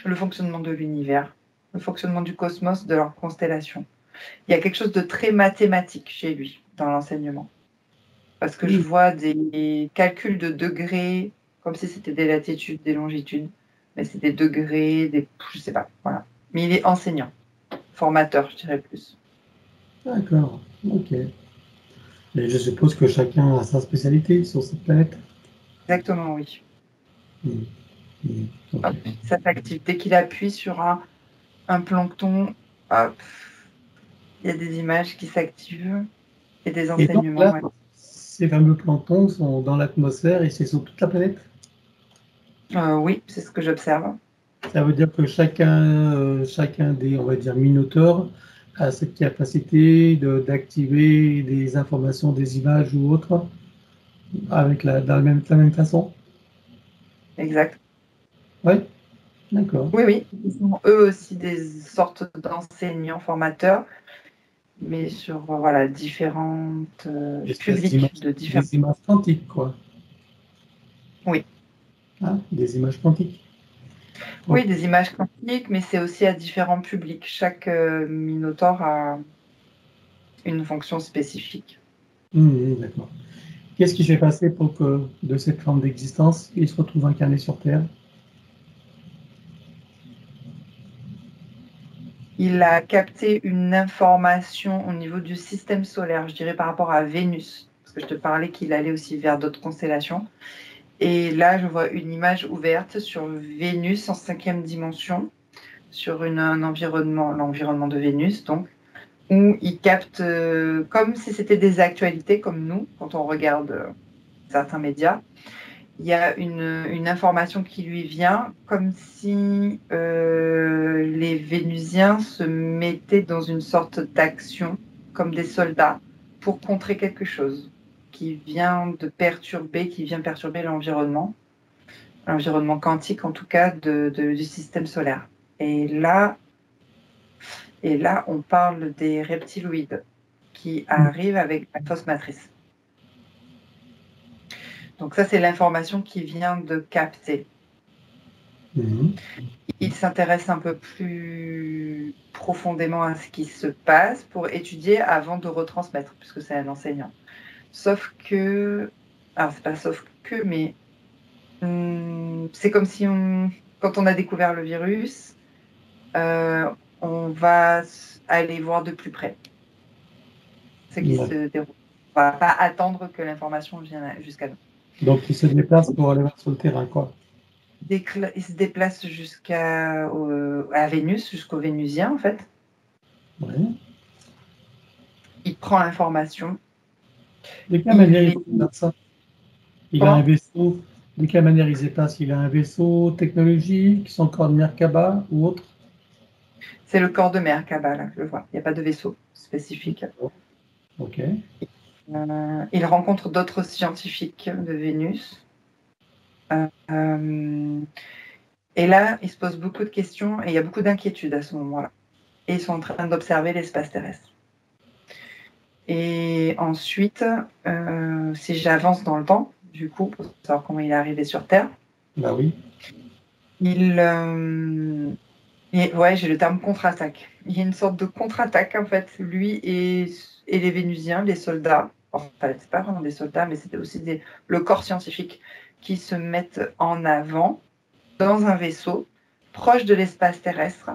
[SPEAKER 2] le fonctionnement de l'univers, le fonctionnement du cosmos, de leur constellation. Il y a quelque chose de très mathématique chez lui dans l'enseignement. Parce que je vois des calculs de degrés, comme si c'était des latitudes, des longitudes, mais c'est des degrés, je sais pas, voilà. Mais il est enseignant, formateur, je dirais plus.
[SPEAKER 1] D'accord, ok. Et je suppose que chacun a sa spécialité sur cette planète.
[SPEAKER 2] Exactement, oui.
[SPEAKER 1] Ok.
[SPEAKER 2] Hop, ça s'active. Dès qu'il appuie sur un plancton, hop, il y a des images qui s'activent et des
[SPEAKER 1] Et donc
[SPEAKER 2] enseignements.
[SPEAKER 1] là,
[SPEAKER 2] Ouais.
[SPEAKER 1] ces fameux planctons sont dans l'atmosphère et c'est sur toute la planète.
[SPEAKER 2] Oui, c'est ce que j'observe.
[SPEAKER 1] Ça veut dire que chacun des, on va dire, minotaures a cette capacité d'activer des informations, des images ou autres avec de la même façon.
[SPEAKER 2] Exact.
[SPEAKER 1] Oui, d'accord.
[SPEAKER 2] Oui, oui. Ils sont eux aussi des sortes d'enseignants formateurs, mais sur voilà, différentes publics de différents.
[SPEAKER 1] Des images quantiques, quoi.
[SPEAKER 2] Oui.
[SPEAKER 1] Hein, des images quantiques.
[SPEAKER 2] Oui,
[SPEAKER 1] Ok.
[SPEAKER 2] des images quantiques, mais c'est aussi à différents publics. Chaque Minotaure a une fonction spécifique.
[SPEAKER 1] D'accord. Qu'est-ce qui s'est passé pour que de cette forme d'existence, il se retrouve incarné sur Terre?
[SPEAKER 2] Il a capté une information au niveau du système solaire, je dirais par rapport à Vénus, parce que je te parlais qu'il allait aussi vers d'autres constellations. Et là, je vois une image ouverte sur Vénus en 5e dimension, sur un environnement, l'environnement de Vénus, donc, où il capte comme si c'était des actualités, comme nous, quand on regarde certains médias. Il y a une information qui lui vient, comme si les Vénusiens se mettaient dans une sorte d'action, comme des soldats, pour contrer quelque chose qui vient perturber l'environnement quantique en tout cas du système solaire. Et là, on parle des reptiloïdes qui arrivent avec la fausse matrice. Donc ça, c'est l'information qu'il vient de capter. Il s'intéresse un peu plus profondément à ce qui se passe pour étudier avant de retransmettre, puisque c'est un enseignant. Sauf que, alors c'est pas sauf que, mais c'est comme si quand on a découvert le virus, on va aller voir de plus près ce qui se déroule. On ne va pas attendre que l'information vienne jusqu'à nous.
[SPEAKER 1] Donc, il se déplace pour aller voir sur le terrain, quoi.
[SPEAKER 2] Il se déplace à Vénus, jusqu'au Vénusien, en fait.
[SPEAKER 1] Ouais.
[SPEAKER 2] Il prend l'information.
[SPEAKER 1] De quelle manière il
[SPEAKER 2] est...
[SPEAKER 1] fait ça? Il a un
[SPEAKER 2] Comment?
[SPEAKER 1] vaisseau. De quelle manière il se déplace? Il a un vaisseau technologique, son corps de Merkaba ou autre?
[SPEAKER 2] C'est le corps de mer, Cabal, je le vois. Il n'y a pas de vaisseau spécifique.
[SPEAKER 1] Ok.
[SPEAKER 2] Il rencontre d'autres scientifiques de Vénus. Et là, il se pose beaucoup de questions et il y a beaucoup d'inquiétudes à ce moment-là. Et ils sont en train d'observer l'espace terrestre. Et ensuite, si j'avance dans le temps, du coup, pour savoir comment il est arrivé sur Terre,
[SPEAKER 1] Bah oui.
[SPEAKER 2] ouais, j'ai le terme contre-attaque. Il y a une sorte de contre-attaque, en fait, lui et les Vénusiens, les soldats. Enfin, c'est pas vraiment des soldats, mais c'était aussi le corps scientifique qui se mettent en avant dans un vaisseau proche de l'espace terrestre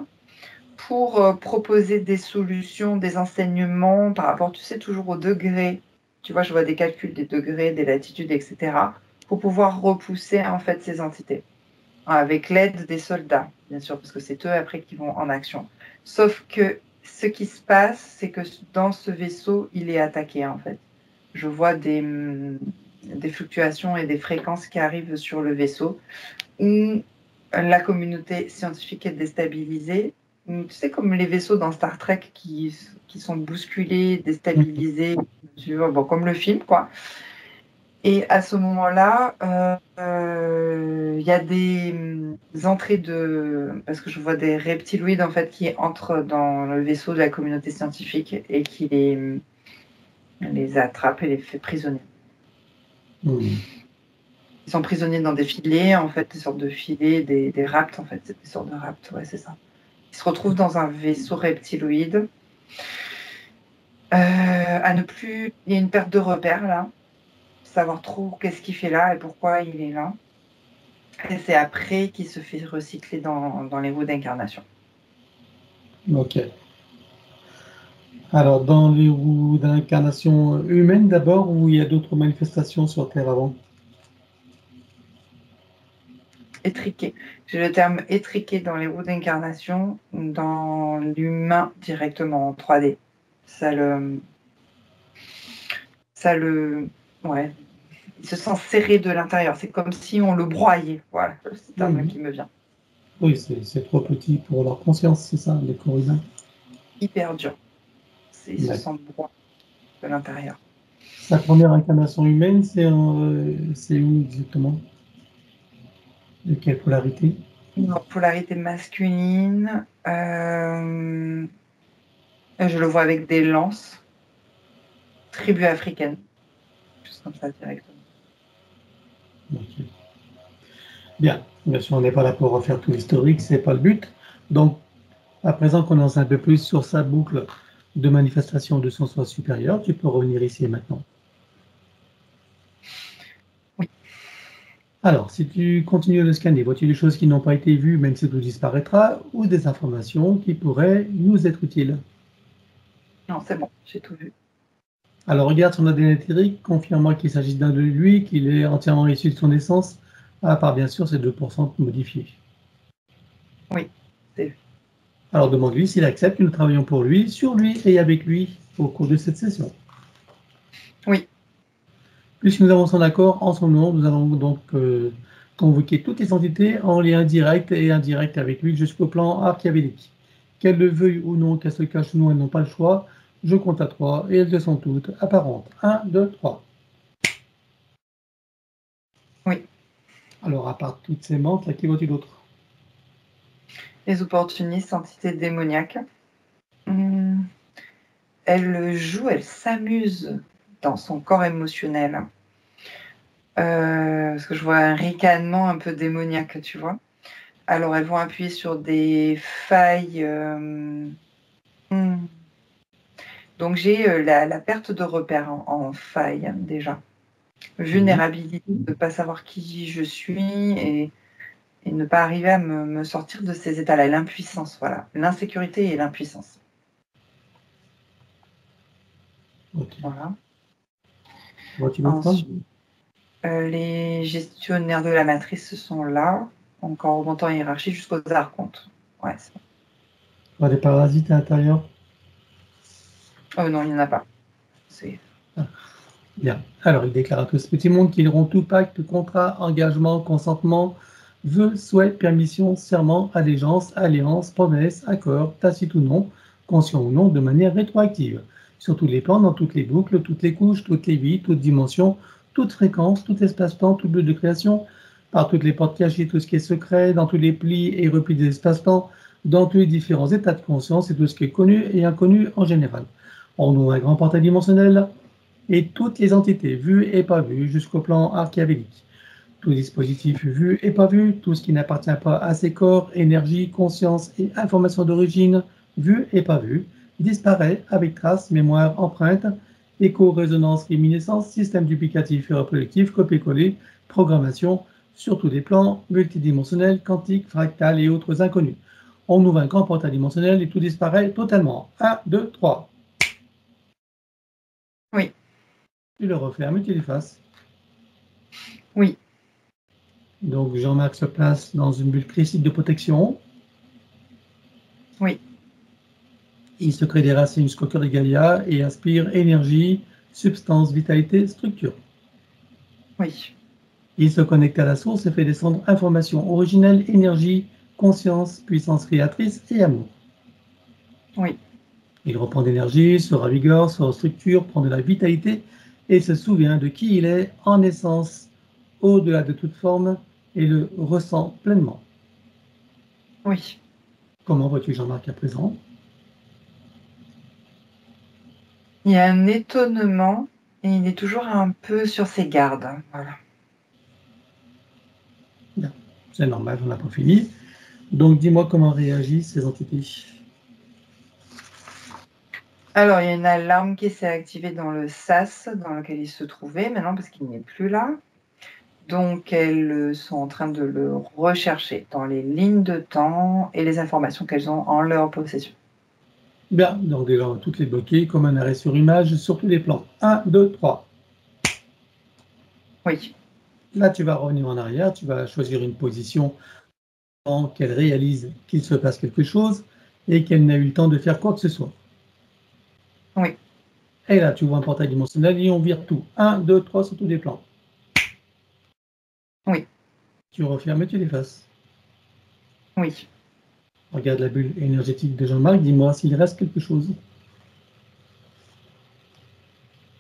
[SPEAKER 2] pour proposer des solutions, des enseignements par rapport, tu sais, toujours au degré. Tu vois, je vois des calculs des degrés, des latitudes, etc. pour pouvoir repousser, en fait, ces entités. Avec l'aide des soldats, bien sûr, parce que c'est eux après qui vont en action. Sauf que ce qui se passe, c'est que dans ce vaisseau, il est attaqué, en fait. Je vois des fluctuations et des fréquences qui arrivent sur le vaisseau où la communauté scientifique est déstabilisée. Tu sais, comme les vaisseaux dans Star Trek qui sont bousculés, déstabilisés, tu vois, bon, comme le film, quoi. Et à ce moment-là, il y a des entrées parce que je vois des reptiloïdes en fait qui entrent dans le vaisseau de la communauté scientifique et qui les attrapent et les fait prisonniers. Ils sont prisonniers dans des filets, en fait, des sortes de filets, des rapts, en fait, c'est des sortes de rapts, ouais, c'est ça. Ils se retrouvent dans un vaisseau reptiloïde. À ne plus, il y a une perte de repère là, savoir trop qu'est-ce qu'il fait là et pourquoi il est là. Et c'est après qu'il se fait recycler dans les roues d'incarnation.
[SPEAKER 1] Ok. Alors, dans les roues d'incarnation humaine d'abord, ou il y a d'autres manifestations sur Terre avant?
[SPEAKER 2] Étriqué. J'ai le terme étriqué dans les roues d'incarnation, dans l'humain directement en 3D. Ouais. Il se sent serré de l'intérieur. C'est comme si on le broyait. Voilà, c'est le terme qui me vient.
[SPEAKER 1] Oui, c'est trop petit pour leur conscience, c'est ça, les corps humains.
[SPEAKER 2] Hyper dur. Il se sent broyé de l'intérieur.
[SPEAKER 1] Sa première incarnation humaine, c'est où exactement? De quelle polarité?
[SPEAKER 2] Une polarité masculine. Je le vois avec des lances. Tribu africaine. Juste comme ça, directement.
[SPEAKER 1] Okay. Bien sûr, on n'est pas là pour refaire tout l'historique, c'est pas le but. Donc, à présent qu'on en sait un peu plus sur sa boucle de manifestation de son soi supérieur, tu peux revenir ici et maintenant.
[SPEAKER 2] Oui.
[SPEAKER 1] Alors, si tu continues de scanner, vois-tu des choses qui n'ont pas été vues, même si tout disparaîtra, ou des informations qui pourraient nous être utiles?
[SPEAKER 2] Non, c'est bon, j'ai tout vu.
[SPEAKER 1] Alors, regarde son ADN éthérique, confirme-moi qu'il s'agit d'un de lui, qu'il est entièrement issu de son essence, à part bien sûr ces 2% modifiés.
[SPEAKER 2] Oui, c'est vu.
[SPEAKER 1] Alors, demande-lui s'il accepte que nous travaillons pour lui, sur lui et avec lui au cours de cette session.
[SPEAKER 2] Oui.
[SPEAKER 1] Puisque nous avons son accord, en son nom, nous allons donc convoquer toutes les entités en lien direct et indirect avec lui jusqu'au plan archiavélique. Qu'elles le veuillent ou non, qu'elles se cachent ou non, elles n'ont pas le choix. Je compte à 3 et elles sont toutes apparentes. 1, 2, 3.
[SPEAKER 2] Oui.
[SPEAKER 1] Alors, à part toutes ces mentes, là, qui vois-tu d'autre?
[SPEAKER 2] Les opportunistes, entités démoniaques. Elle joue, elle s'amuse dans son corps émotionnel. Parce que je vois un ricanement un peu démoniaque, tu vois. Alors, elles vont appuyer sur des failles. Donc, j'ai la perte de repère en faille, déjà. Vulnérabilité, de ne pas savoir qui je suis et ne pas arriver à me sortir de ces états-là. L'impuissance, voilà. L'insécurité et l'impuissance.
[SPEAKER 1] Okay.
[SPEAKER 2] Voilà.
[SPEAKER 1] Ensuite,
[SPEAKER 2] les gestionnaires de la matrice sont là, encore remontant en hiérarchie jusqu'aux archontes. Ouais, c'est bon.
[SPEAKER 1] Des parasites à l'intérieur?
[SPEAKER 2] Non, il n'y en a pas.
[SPEAKER 1] Bien. Alors, il déclare à tout ce petit monde qu'ils auront tout pacte, contrat, engagement, consentement, vœux, souhaits, permission, serment, allégeance, alliance, promesse, accord, tacite ou non, conscient ou non, de manière rétroactive, sur tous les plans, dans toutes les boucles, toutes les couches, toutes les vies, toutes dimensions, toute fréquence, tout espace-temps, tout but de création, par toutes les portes cachées, tout ce qui est secret, dans tous les plis et replis des espaces-temps, dans tous les différents états de conscience et tout ce qui est connu et inconnu en général. On ouvre un grand portail dimensionnel et toutes les entités vues et pas vues jusqu'au plan archéavélique. Tout dispositif vu et pas vu, tout ce qui n'appartient pas à ces corps, énergie, conscience et information d'origine, vu et pas vu, disparaît avec traces, mémoire, empreinte, écho, résonance, réminiscence, système duplicatif et reproductif, copier-coller, programmation, sur tous des plans multidimensionnels, quantiques, fractales et autres inconnus. On ouvre un grand portail dimensionnel et tout disparaît totalement. 1, 2, 3.
[SPEAKER 2] Oui.
[SPEAKER 1] Tu le refermes et tu l'effaces.
[SPEAKER 2] Oui.
[SPEAKER 1] Donc Jean-Marc se place dans une bulle critique de protection.
[SPEAKER 2] Oui.
[SPEAKER 1] Il se crée des racines jusqu'au cœur de Gaïa et aspire énergie, substance, vitalité, structure.
[SPEAKER 2] Oui.
[SPEAKER 1] Il se connecte à la source et fait descendre information originelle, énergie, conscience, puissance créatrice et amour.
[SPEAKER 2] Oui.
[SPEAKER 1] Il reprend d'énergie, se ravigore, se restructure, prend de la vitalité et se souvient de qui il est en essence, au-delà de toute forme, et le ressent pleinement.
[SPEAKER 2] Oui.
[SPEAKER 1] Comment vois-tu Jean-Marc à présent?
[SPEAKER 2] Il y a un étonnement et il est toujours un peu sur ses gardes. Voilà.
[SPEAKER 1] Bien. C'est normal, on n'a pas fini. Donc dis-moi comment réagissent ces entités.
[SPEAKER 2] Alors, il y a une alarme qui s'est activée dans le sas dans lequel il se trouvait maintenant parce qu'il n'est plus là. Donc, elles sont en train de le rechercher dans les lignes de temps et les informations qu'elles ont en leur possession.
[SPEAKER 1] Bien, donc déjà, on va toutes les bloquer comme un arrêt sur image sur tous les plans. 1, 2, 3.
[SPEAKER 2] Oui.
[SPEAKER 1] Là, tu vas revenir en arrière, tu vas choisir une position en qu'elle réalise qu'il se passe quelque chose et qu'elle n'a eu le temps de faire quoi que ce soit.
[SPEAKER 2] Oui.
[SPEAKER 1] Et là, tu vois un portail dimensionnel et on vire tout. 1, 2, 3 sur tous les plans.
[SPEAKER 2] Oui.
[SPEAKER 1] Tu refermes et tu l'effaces.
[SPEAKER 2] Oui.
[SPEAKER 1] Regarde la bulle énergétique de Jean-Marc, dis-moi s'il reste quelque chose.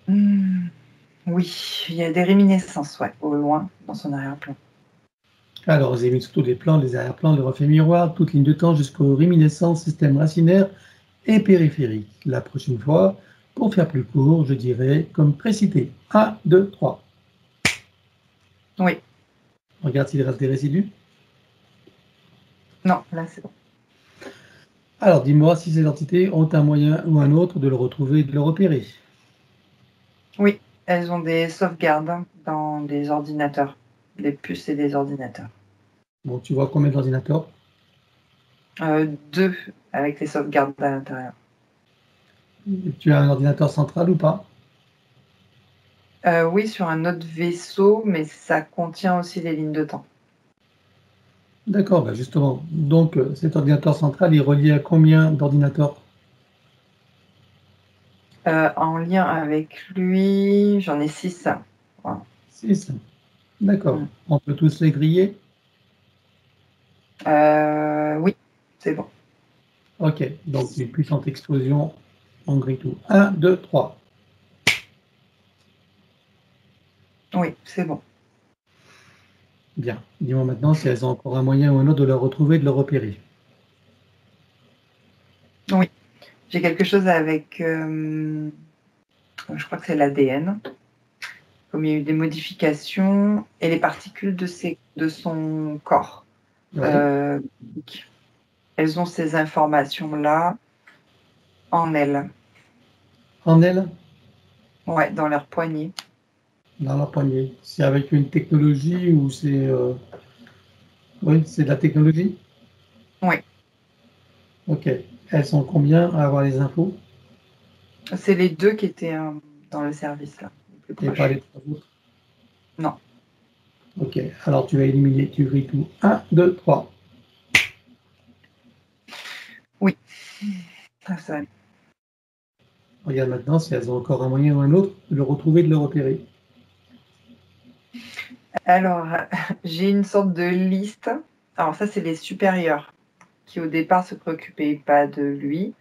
[SPEAKER 2] Oui, il y a des réminiscences, ouais, au loin, dans son arrière-plan.
[SPEAKER 1] Alors, zémite sur tous les plans, les arrière-plans, le reflet miroir, toute ligne de temps jusqu'aux réminiscences, système racinaire et périphérique. La prochaine fois, pour faire plus court, je dirais comme précité. 1, 2, 3.
[SPEAKER 2] Oui.
[SPEAKER 1] Regarde s'il reste des résidus.
[SPEAKER 2] Non, là c'est bon.
[SPEAKER 1] Alors, dis-moi si ces entités ont un moyen ou un autre de le retrouver et de le repérer.
[SPEAKER 2] Oui, elles ont des sauvegardes dans des ordinateurs, des puces et des ordinateurs.
[SPEAKER 1] Bon, tu vois combien d'ordinateurs?
[SPEAKER 2] 2 avec les sauvegardes à l'intérieur.
[SPEAKER 1] Tu as un ordinateur central ou pas?
[SPEAKER 2] Oui, sur un autre vaisseau, mais ça contient aussi les lignes de temps.
[SPEAKER 1] D'accord, ben justement. Donc, cet ordinateur central est relié à combien d'ordinateurs?
[SPEAKER 2] En lien avec lui, j'en ai 6. Voilà.
[SPEAKER 1] 6. D'accord. On peut tous les griller?
[SPEAKER 2] Oui, c'est bon.
[SPEAKER 1] Ok, donc une puissante explosion, on grille tout. 1, 2, 3.
[SPEAKER 2] Oui, c'est bon.
[SPEAKER 1] Bien. Dis-moi maintenant si elles ont encore un moyen ou un autre de le retrouver, de le repérer.
[SPEAKER 2] Oui, j'ai quelque chose avec, je crois que c'est l'ADN. Comme il y a eu des modifications et les particules de son corps.
[SPEAKER 1] Oui.
[SPEAKER 2] Elles ont ces informations-là en elles.
[SPEAKER 1] En elles?
[SPEAKER 2] Ouais, dans leur poignet.
[SPEAKER 1] Dans leur poignet. C'est avec une technologie ou c'est... Oui, c'est de la technologie?
[SPEAKER 2] Oui,
[SPEAKER 1] Ok. Elles sont combien à avoir les infos?
[SPEAKER 2] c'est les 2 qui étaient dans le service, là, les plus
[SPEAKER 1] Et pas
[SPEAKER 2] proches.
[SPEAKER 1] les 3 autres?
[SPEAKER 2] Non.
[SPEAKER 1] Ok. Alors tu vas éliminer, tu grilles tout. 1, 2, 3.
[SPEAKER 2] Oui. Ça va.
[SPEAKER 1] Regarde maintenant si elles ont encore un moyen ou un autre de le retrouver, de le repérer.
[SPEAKER 2] Alors, j'ai une sorte de liste. Alors ça, c'est les supérieurs qui, au départ, se préoccupaient pas de lui.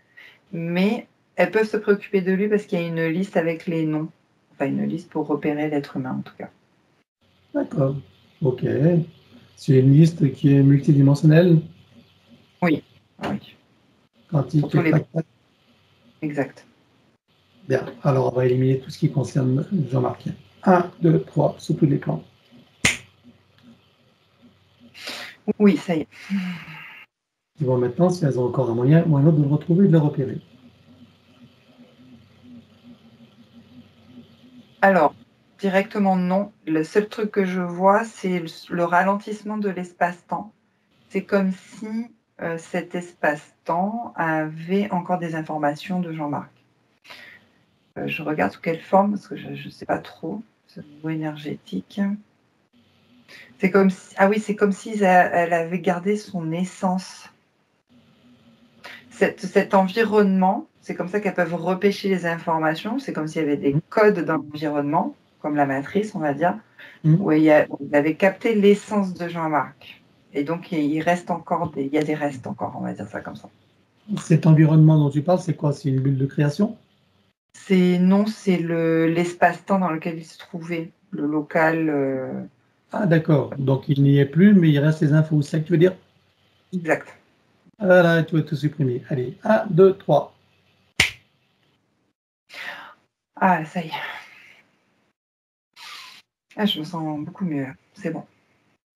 [SPEAKER 2] Mais elles peuvent se préoccuper de lui parce qu'il y a une liste avec les noms. Enfin, une liste pour repérer l'être humain, en tout cas.
[SPEAKER 1] D'accord. Ok. C'est une liste qui est multidimensionnelle,
[SPEAKER 2] Oui, oui.
[SPEAKER 1] quantique
[SPEAKER 2] Surtout
[SPEAKER 1] et
[SPEAKER 2] les...
[SPEAKER 1] fractale.
[SPEAKER 2] Exact.
[SPEAKER 1] Bien, alors on va éliminer tout ce qui concerne Jean-Marc. 1, 2, 3, sur tous les plans.
[SPEAKER 2] Oui, ça y est.
[SPEAKER 1] Ils vont maintenant, si elles ont encore un moyen ou un autre de le retrouver et de le repérer.
[SPEAKER 2] Alors, directement non. Le seul truc que je vois, c'est le ralentissement de l'espace-temps. C'est comme si cet espace-temps avait encore des informations de Jean-Marc. Je regarde sous quelle forme, parce que je ne sais pas trop. Ce niveau énergétique. C'est comme si, ah oui, c'est comme si elle avait gardé son essence. Cet environnement, c'est comme ça qu'elles peuvent repêcher les informations. C'est comme s'il y avait des codes dans l'environnement, comme la matrice, on va dire, où il avait capté l'essence de Jean-Marc. Et donc, il reste encore il y a des restes encore, on va dire ça comme ça.
[SPEAKER 1] Cet environnement dont tu parles, c'est quoi? C'est une bulle de création?
[SPEAKER 2] Non, c'est l'espace-temps dans lequel il se trouvait, le local.
[SPEAKER 1] Ah, d'accord. Donc, il n'y est plus, mais il reste les infos. C'est ça que tu veux dire?
[SPEAKER 2] Exact.
[SPEAKER 1] Voilà, tu vas tout supprimer. Allez, 1, 2, 3.
[SPEAKER 2] Ah, ça y est. Ah, je me sens beaucoup mieux. C'est bon.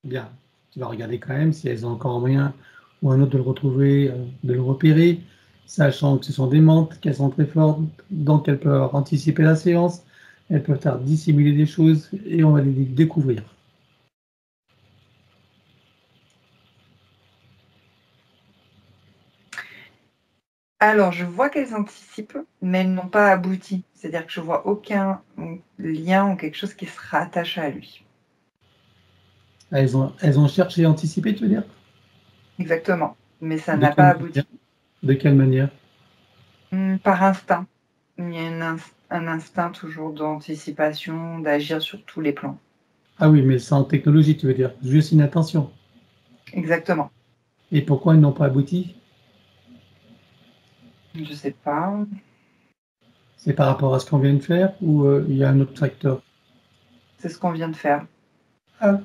[SPEAKER 1] Bien. Tu vas regarder quand même si elles ont encore un moyen ou un autre de le retrouver, de le repérer, sachant que ce sont des mentes, qu'elles sont très fortes, donc elles peuvent anticiper la séance, elles peuvent faire dissimuler des choses et on va les découvrir.
[SPEAKER 2] Alors, je vois qu'elles anticipent, mais elles n'ont pas abouti. C'est-à-dire que je vois aucun lien ou quelque chose qui se rattache à lui.
[SPEAKER 1] Elles ont cherché à anticiper, tu veux dire?
[SPEAKER 2] Exactement. Mais ça
[SPEAKER 1] De
[SPEAKER 2] n'a
[SPEAKER 1] quelle
[SPEAKER 2] pas
[SPEAKER 1] manière?
[SPEAKER 2] abouti.
[SPEAKER 1] De quelle manière?
[SPEAKER 2] Par instinct. Il y a un instinct toujours d'anticipation, d'agir sur tous les plans.
[SPEAKER 1] Ah oui, mais sans technologie, tu veux dire? Juste une intention.
[SPEAKER 2] Exactement.
[SPEAKER 1] Et pourquoi ils n'ont pas abouti?
[SPEAKER 2] Je ne sais pas.
[SPEAKER 1] C'est par rapport à ce qu'on vient de faire ou il y a un autre facteur?
[SPEAKER 2] C'est ce qu'on vient de faire.
[SPEAKER 1] Ah.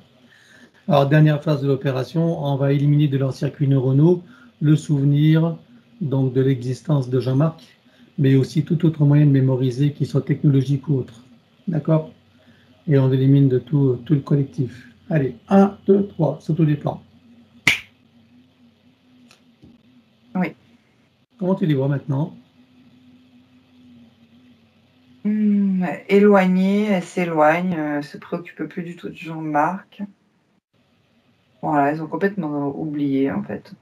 [SPEAKER 1] Alors, dernière phase de l'opération, on va éliminer de leurs circuits neuronaux le souvenir donc de l'existence de Jean-Marc, mais aussi tout autre moyen de mémoriser, qu'il soit technologique ou autre. D'accord? Et on élimine de tout le collectif. Allez, 1, 2, 3, sur tous les plans.
[SPEAKER 2] Oui.
[SPEAKER 1] Comment tu les vois maintenant?
[SPEAKER 2] Éloignée, elle s'éloigne, se préoccupe plus du tout de Jean-Marc. Voilà, elles ont complètement oublié en fait.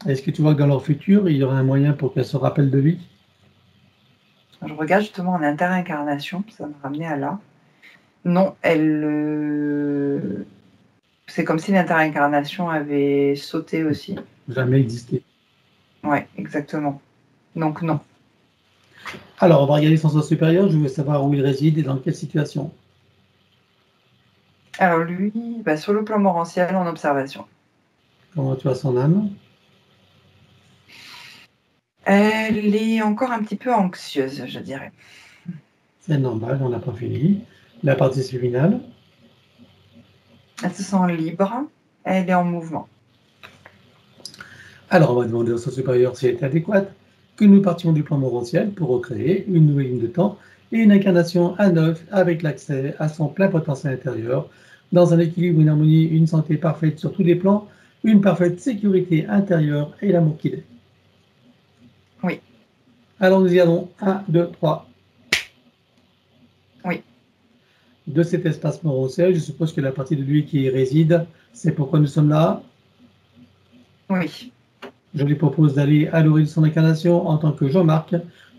[SPEAKER 1] Est-ce que tu vois que dans leur futur, il y aura un moyen pour qu'elles se rappellent de lui?
[SPEAKER 2] Je regarde justement en interincarnation, ça m'a ramené à là. Non, c'est comme si l'inter-incarnation avait sauté aussi.
[SPEAKER 1] Jamais existé.
[SPEAKER 2] Ouais, exactement. Donc non.
[SPEAKER 1] Alors, on va regarder son sens supérieur. Je veux savoir où il réside et dans quelle situation.
[SPEAKER 2] Alors lui, sur le plan morantiel, en observation.
[SPEAKER 1] Comment tu as son âme?
[SPEAKER 2] Elle est encore un petit peu anxieuse, je dirais.
[SPEAKER 1] C'est normal, on n'a pas fini. La partie finale.
[SPEAKER 2] Elle se sent libre, elle est en mouvement.
[SPEAKER 1] Alors, on va demander au sens supérieur si elle est adéquate, que nous partions du plan morantiel pour recréer une nouvelle ligne de temps et une incarnation à neuf avec l'accès à son plein potentiel intérieur, dans un équilibre, une harmonie, une santé parfaite sur tous les plans, une parfaite sécurité intérieure et l'amour qu'il est.
[SPEAKER 2] Oui.
[SPEAKER 1] Alors, nous y allons. 1, 2, 3.
[SPEAKER 2] Oui.
[SPEAKER 1] De cet espace morantiel, je suppose que la partie de lui qui y réside, c'est pourquoi nous sommes là.
[SPEAKER 2] Oui.
[SPEAKER 1] Je lui propose d'aller à l'origine de son incarnation en tant que Jean-Marc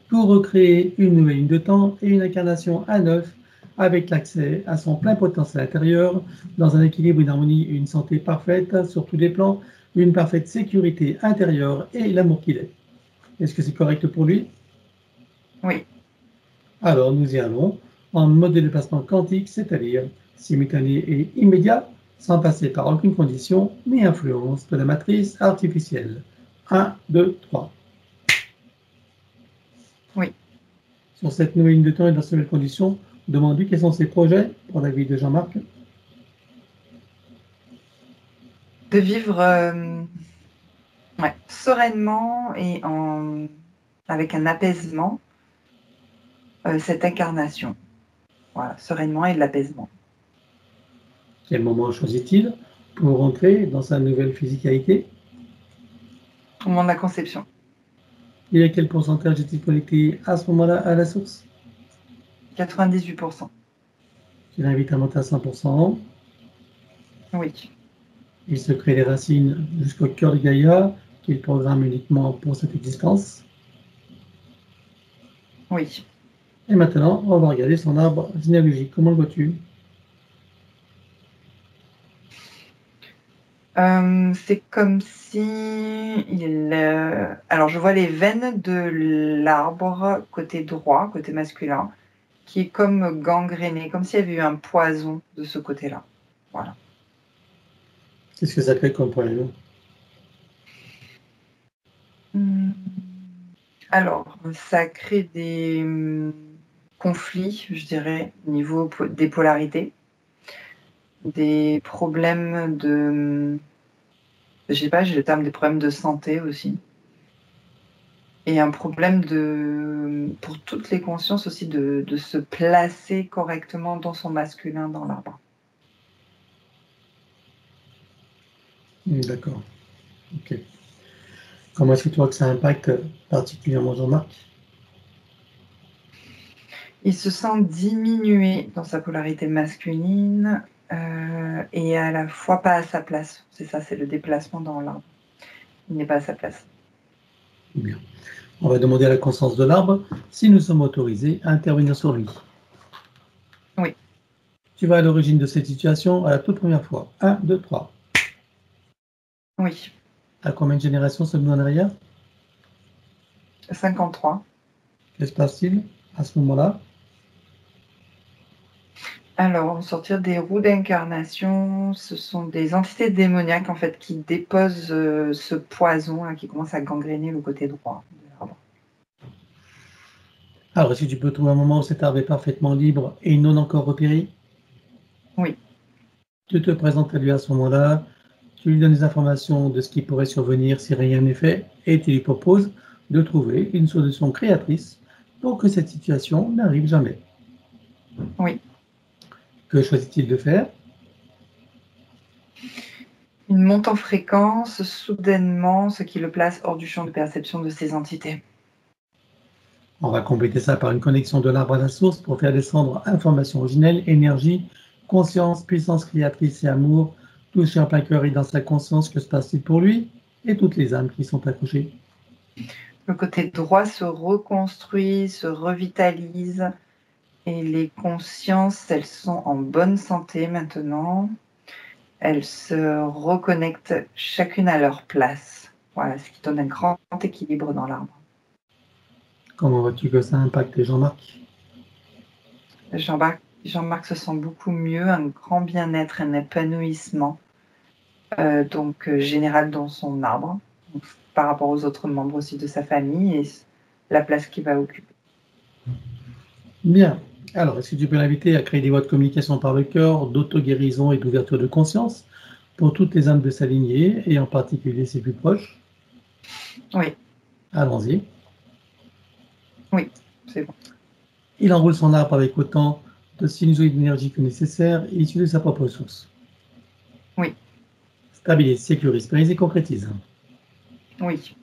[SPEAKER 1] pour recréer une nouvelle ligne de temps et une incarnation à neuf avec l'accès à son plein potentiel intérieur dans un équilibre, une harmonie, une santé parfaite sur tous les plans, une parfaite sécurité intérieure et l'amour qu'il est. Est-ce que c'est correct pour lui?
[SPEAKER 2] Oui.
[SPEAKER 1] Alors nous y allons en mode de déplacement quantique, c'est-à-dire simultané et immédiat, sans passer par aucune condition ni influence de la matrice artificielle. 1, 2, 3.
[SPEAKER 2] Oui.
[SPEAKER 1] Sur cette nouvelle ligne de temps et dans ces nouvelles conditions, demande-lui quels sont ses projets pour la vie de Jean-Marc.
[SPEAKER 2] De vivre sereinement et avec un apaisement cette incarnation. Voilà, sereinement et de l'apaisement.
[SPEAKER 1] Quel moment choisit-il pour entrer dans sa nouvelle physicalité?
[SPEAKER 2] Au moment de la conception.
[SPEAKER 1] Et à quel pourcentage est-il connecté à ce moment-là à la source?
[SPEAKER 2] 98%.
[SPEAKER 1] Tu l'invites à monter à 100%.
[SPEAKER 2] Oui.
[SPEAKER 1] Il se crée les racines jusqu'au cœur de Gaïa, qu'il programme uniquement pour cette existence.
[SPEAKER 2] Oui.
[SPEAKER 1] Et maintenant, on va regarder son arbre généalogique. Comment le vois-tu?
[SPEAKER 2] C'est comme si alors je vois les veines de l'arbre côté droit, côté masculin, qui est comme gangréné, comme s'il y avait eu un poison de ce côté-là. Voilà.
[SPEAKER 1] Qu'est-ce que ça crée comme problème?
[SPEAKER 2] Alors, ça crée des conflits, je dirais, au niveau des polarités, des problèmes de, je sais pas, j'ai le terme des problèmes de santé aussi. Et un problème pour toutes les consciences aussi, de se placer correctement dans son masculin dans l'arbre.
[SPEAKER 1] D'accord. Ok. Comment est-ce que tu vois que ça impacte particulièrement Jean-Marc?
[SPEAKER 2] Il se sent diminué dans sa polarité masculine et à la fois pas à sa place. C'est ça, c'est le déplacement dans l'arbre. Il n'est pas à sa place.
[SPEAKER 1] Bien. On va demander à la conscience de l'arbre si nous sommes autorisés à intervenir sur lui.
[SPEAKER 2] Oui.
[SPEAKER 1] Tu vas à l'origine de cette situation à la toute première fois. 1, 2, 3.
[SPEAKER 2] Oui.
[SPEAKER 1] À combien de générations sommes-nous en arrière?
[SPEAKER 2] 53.
[SPEAKER 1] Qu'est-ce qui se passe-t-il à ce moment-là?
[SPEAKER 2] Alors, sortir des roues d'incarnation, ce sont des entités démoniaques en fait qui déposent ce poison là, qui commence à gangréner le côté droit de l'arbre.
[SPEAKER 1] Alors, est-ce que tu peux trouver un moment où cet arbre est parfaitement libre et non encore repéré?
[SPEAKER 2] Oui.
[SPEAKER 1] Tu te présentes à lui à ce moment-là, tu lui donnes des informations de ce qui pourrait survenir si rien n'est fait, et tu lui proposes de trouver une solution créatrice pour que cette situation n'arrive jamais.
[SPEAKER 2] Oui.
[SPEAKER 1] Que choisit-il de faire?
[SPEAKER 2] Une monte en fréquence soudainement, ce qui le place hors du champ de perception de ces entités.
[SPEAKER 1] On va compléter ça par une connexion de l'arbre à la source pour faire descendre information originelle, énergie, conscience, puissance créatrice et amour, touché en plein cœur et dans sa conscience. Que se passe-t-il pour lui et toutes les âmes qui sont accouchées?
[SPEAKER 2] Le côté droit se reconstruit, se revitalise et les consciences, elles sont en bonne santé maintenant. Elles se reconnectent chacune à leur place. Voilà, ce qui donne un grand équilibre dans l'arbre.
[SPEAKER 1] Comment vois-tu que ça impacte Jean-Marc?
[SPEAKER 2] Jean-Marc se sent beaucoup mieux, un grand bien-être, un épanouissement général dans son arbre, donc, par rapport aux autres membres aussi de sa famille et la place qu'il va occuper.
[SPEAKER 1] Bien. Alors, est-ce que tu peux l'inviter à créer des voies de communication par le cœur, d'auto-guérison et d'ouverture de conscience pour toutes les âmes de sa lignée, et en particulier ses plus proches?
[SPEAKER 2] Oui.
[SPEAKER 1] Allons-y.
[SPEAKER 2] Oui, c'est bon.
[SPEAKER 1] Il enroule son arbre avec autant de sinusoïdes d'énergie que nécessaire, issus de sa propre source.
[SPEAKER 2] Oui.
[SPEAKER 1] Stabilise, sécurise, pérennise et concrétise.
[SPEAKER 2] Oui.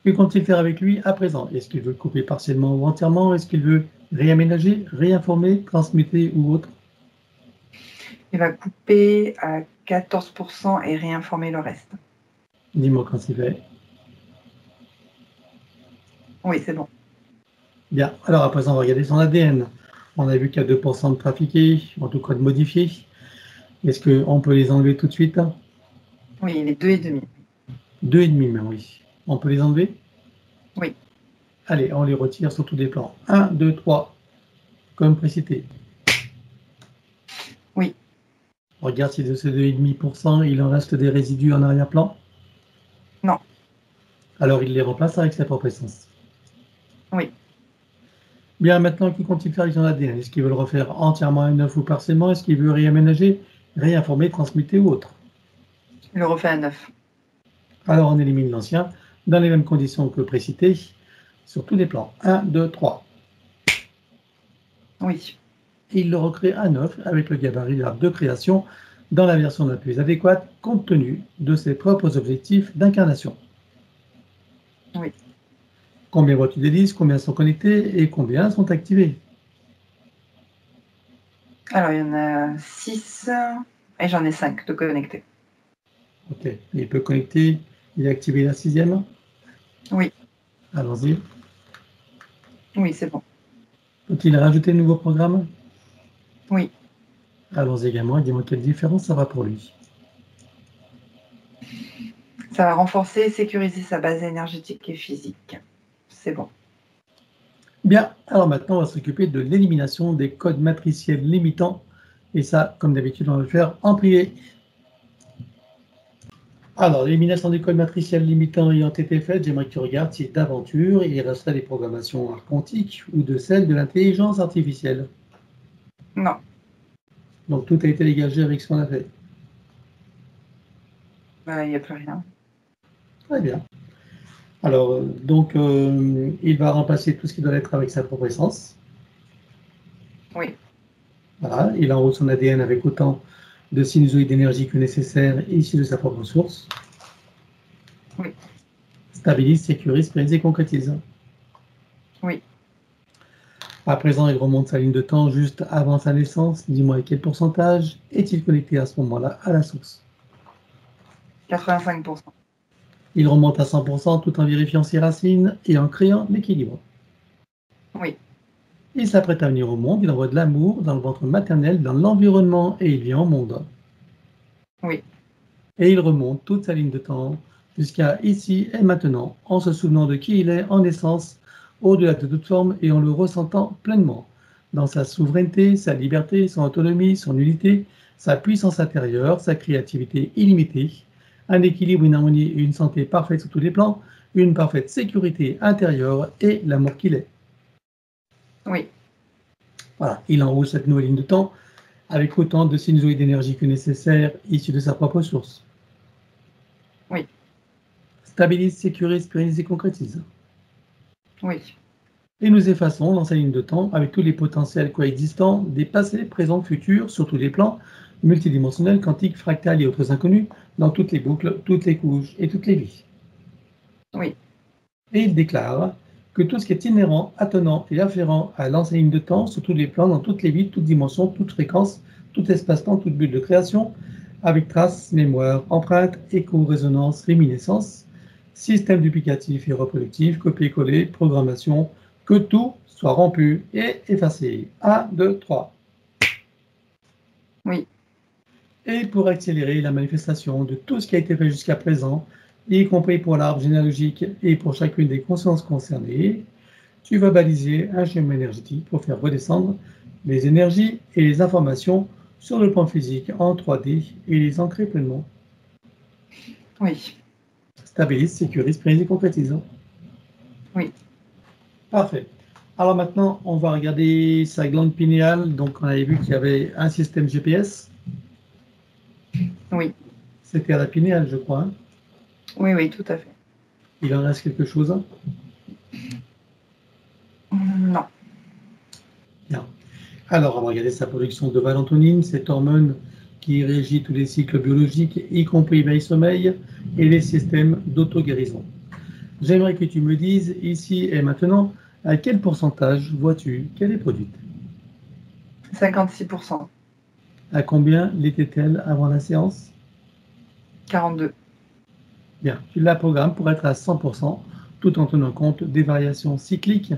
[SPEAKER 1] Que compte-t-il faire avec lui à présent? Est-ce qu'il veut le couper partiellement ou entièrement? Est-ce qu'il veut réaménager, réinformer, transmuter ou autre?
[SPEAKER 2] Il va couper à 14% et réinformer le reste.
[SPEAKER 1] Dis-moi quand c'est fait.
[SPEAKER 2] Oui, c'est bon.
[SPEAKER 1] Bien, alors à présent, on va regarder son ADN. On a vu qu'il y a 2% de trafiqués, en tout cas de modifiés. Est-ce qu'on peut les enlever tout de suite?
[SPEAKER 2] Oui, il est 2,5.
[SPEAKER 1] 2,5 même, oui. On peut les enlever?
[SPEAKER 2] Oui.
[SPEAKER 1] Allez, on les retire sur tous les plans. 1, 2, 3, comme précité.
[SPEAKER 2] Oui.
[SPEAKER 1] Regarde si de ces 2,5%, il en reste des résidus en arrière-plan.
[SPEAKER 2] Non.
[SPEAKER 1] Alors il les remplace avec sa propre essence.
[SPEAKER 2] Oui.
[SPEAKER 1] Bien, maintenant, qui compte-t-il faire avec son ADN? Est-ce qu'il veut le refaire entièrement à neuf ou partiellement? Est-ce qu'il veut réaménager, réinformer, transmuter ou autre?
[SPEAKER 2] Il le refait à 9.
[SPEAKER 1] Alors on élimine l'ancien dans les mêmes conditions que précité sur tous les plans. 1, 2, 3.
[SPEAKER 2] Oui.
[SPEAKER 1] Et il le recrée à neuf avec le gabarit de l'arbre de création dans la version la plus adéquate compte tenu de ses propres objectifs d'incarnation.
[SPEAKER 2] Oui.
[SPEAKER 1] Combien vois-tu des listes, combien sont connectés et combien sont activés?
[SPEAKER 2] Alors, il y en a 6 et j'en ai 5 de connectés.
[SPEAKER 1] Ok, il peut connecter, il est activé la 6e.
[SPEAKER 2] Oui.
[SPEAKER 1] Allons-y.
[SPEAKER 2] Oui, c'est bon.
[SPEAKER 1] Peut-il rajouter de nouveaux programmes?
[SPEAKER 2] Oui.
[SPEAKER 1] Allons-y également, dis-moi quelle différence ça va pour lui.
[SPEAKER 2] Ça va renforcer et sécuriser sa base énergétique et physique. C'est bon.
[SPEAKER 1] Bien, alors maintenant on va s'occuper de l'élimination des codes matriciels limitants. Et ça, comme d'habitude, on va le faire en privé. Alors, l'élimination des codes matriciels limitants ayant été faite, j'aimerais que tu regardes si d'aventure il resterait des programmations quantiques ou de celles de l'intelligence artificielle.
[SPEAKER 2] Non.
[SPEAKER 1] Donc tout a été dégagé avec ce qu'on a fait.
[SPEAKER 2] Il n'y a plus rien.
[SPEAKER 1] Très bien. Alors, il va remplacer tout ce qui doit être avec sa propre essence.
[SPEAKER 2] Oui.
[SPEAKER 1] Voilà, il enroule son ADN avec autant de sinusoïdes d'énergie que nécessaire issus de sa propre source.
[SPEAKER 2] Oui.
[SPEAKER 1] Stabilise, sécurise, pérenise et concrétise.
[SPEAKER 2] Oui.
[SPEAKER 1] À présent, il remonte sa ligne de temps juste avant sa naissance. Dis-moi quel pourcentage est-il connecté à ce moment-là à la source?
[SPEAKER 2] 85%.
[SPEAKER 1] Il remonte à 100% tout en vérifiant ses racines et en créant l'équilibre.
[SPEAKER 2] Oui.
[SPEAKER 1] Il s'apprête à venir au monde, il envoie de l'amour dans le ventre maternel, dans l'environnement et il vient au monde.
[SPEAKER 2] Oui.
[SPEAKER 1] Et il remonte toute sa ligne de temps jusqu'à ici et maintenant, en se souvenant de qui il est en essence, au-delà de toute forme et en le ressentant pleinement, dans sa souveraineté, sa liberté, son autonomie, son unité, sa puissance intérieure, sa créativité illimitée, un équilibre, une harmonie et une santé parfaite sur tous les plans, une parfaite sécurité intérieure et l'amour qu'il est.
[SPEAKER 2] Oui.
[SPEAKER 1] Voilà, il enroule cette nouvelle ligne de temps avec autant de sinusoïdes d'énergie que nécessaire issus de sa propre source.
[SPEAKER 2] Oui.
[SPEAKER 1] Stabilise, sécurise, pérennise et concrétise.
[SPEAKER 2] Oui.
[SPEAKER 1] Et nous effaçons dans sa ligne de temps avec tous les potentiels coexistants des passés, présents, futurs, sur tous les plans, multidimensionnels, quantiques, fractales et autres inconnus, dans toutes les boucles, toutes les couches et toutes les vies.
[SPEAKER 2] Oui.
[SPEAKER 1] Et il déclare que tout ce qui est inhérent, attenant et afférent à l'ancienne ligne de temps, sur tous les plans, dans toutes les vies, toutes dimensions, toutes fréquences, tout espace-temps, toute bulle de création, avec traces, mémoire, empreinte, écho, résonance, réminiscence, système duplicatif et reproductif, copier-coller, programmation, que tout soit rompu et effacé. 1, 2, 3.
[SPEAKER 2] Oui.
[SPEAKER 1] Et pour accélérer la manifestation de tout ce qui a été fait jusqu'à présent, y compris pour l'arbre généalogique et pour chacune des consciences concernées, tu vas baliser un schéma énergétique pour faire redescendre les énergies et les informations sur le plan physique en 3D et les ancrer pleinement.
[SPEAKER 2] Oui.
[SPEAKER 1] Stabilise, sécurise, pérenise et concrétise.
[SPEAKER 2] Oui.
[SPEAKER 1] Parfait. Alors maintenant, on va regarder sa glande pinéale. Donc, on avait vu qu'il y avait un système GPS.
[SPEAKER 2] Oui.
[SPEAKER 1] C'était à la pinéale, je crois.
[SPEAKER 2] Oui, oui, tout à fait.
[SPEAKER 1] Il en reste quelque chose?
[SPEAKER 2] Non.
[SPEAKER 1] Bien. Alors, on va regarder sa production de valentonine, cette hormone qui régit tous les cycles biologiques, y compris veille-sommeil et les systèmes d'auto-guérison. J'aimerais que tu me dises, ici et maintenant, à quel pourcentage vois-tu qu'elle est produite?
[SPEAKER 2] 56%.
[SPEAKER 1] À combien l'était-elle avant la séance?
[SPEAKER 2] 42.
[SPEAKER 1] Bien, tu la programmes pour être à 100%, tout en tenant compte des variations cycliques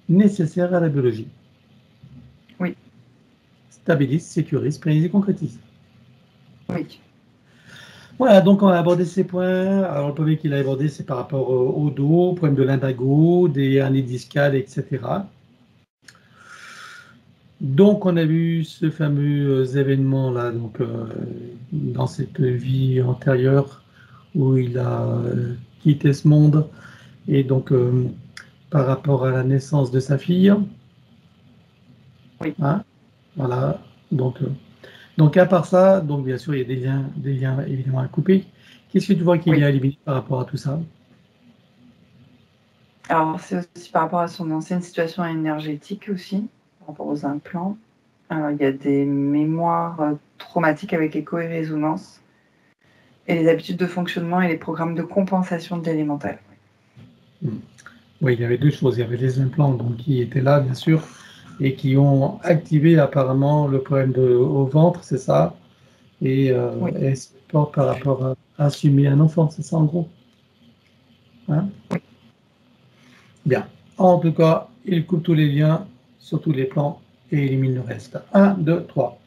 [SPEAKER 1] nécessaires à la biologie.
[SPEAKER 2] Oui.
[SPEAKER 1] Stabilise, sécurise, pérenise et concrétise.
[SPEAKER 2] Oui.
[SPEAKER 1] Voilà, donc on a abordé ces points. Alors le premier qu'il a abordé, c'est par rapport au dos, problème de lumbago, des hernies discales, etc. Donc on a vu ce fameux événement-là, dans cette vie antérieure où il a quitté ce monde, et donc par rapport à la naissance de sa fille.
[SPEAKER 2] Oui.
[SPEAKER 1] Hein, voilà. Donc à part ça, donc bien sûr il y a des liens évidemment à couper. Qu'est-ce que tu vois qu'il y
[SPEAKER 2] Oui.
[SPEAKER 1] a à éliminer par rapport à tout ça?
[SPEAKER 2] Alors, c'est aussi par rapport à son ancienne situation énergétique aussi, rapport aux implants. Alors, il y a des mémoires traumatiques avec écho et résonance, et les habitudes de fonctionnement et les programmes de compensation de l'élémental.
[SPEAKER 1] Oui, il y avait deux choses. Il y avait les implants donc, qui étaient là, bien sûr, et qui ont activé apparemment le problème au ventre, c'est ça,
[SPEAKER 2] Oui.
[SPEAKER 1] et ce par rapport à assumer un enfant, c'est ça en gros. Hein?
[SPEAKER 2] Oui.
[SPEAKER 1] Bien. En tout cas, il coupe tous les liens sur tous les plans et élimine le reste. 1, 2, 3.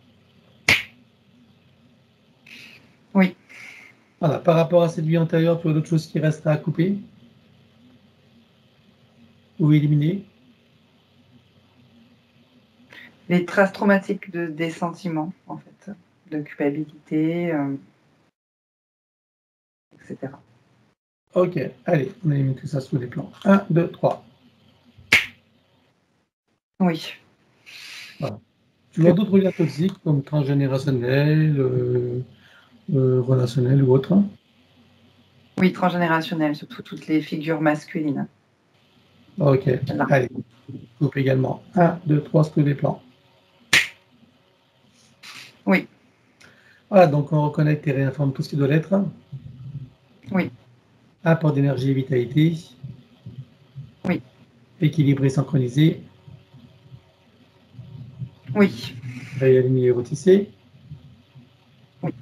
[SPEAKER 2] Oui.
[SPEAKER 1] Voilà. Par rapport à cette vie antérieure, tu as d'autres choses qui restent à couper ou éliminer?
[SPEAKER 2] Les traces traumatiques des sentiments, en fait, de culpabilité, etc.
[SPEAKER 1] Ok, allez, on élimine tout ça sous les plans. 1, 2, 3.
[SPEAKER 2] Oui.
[SPEAKER 1] Voilà. Tu vois d'autres liens toxiques comme transgénérationnels, relationnels ou autres?
[SPEAKER 2] Oui, transgénérationnel, surtout toutes les figures masculines.
[SPEAKER 1] Ok,
[SPEAKER 2] Là.
[SPEAKER 1] allez, coupe également. 1, 2, 3 sous les plans.
[SPEAKER 2] Oui.
[SPEAKER 1] Voilà, donc on reconnecte et réinforme tout ce qui doit l'être.
[SPEAKER 2] Oui.
[SPEAKER 1] Apport d'énergie et vitalité.
[SPEAKER 2] Oui.
[SPEAKER 1] Équilibré, synchronisé.
[SPEAKER 2] Oui.
[SPEAKER 1] Réaligné et retissé.
[SPEAKER 2] Oui.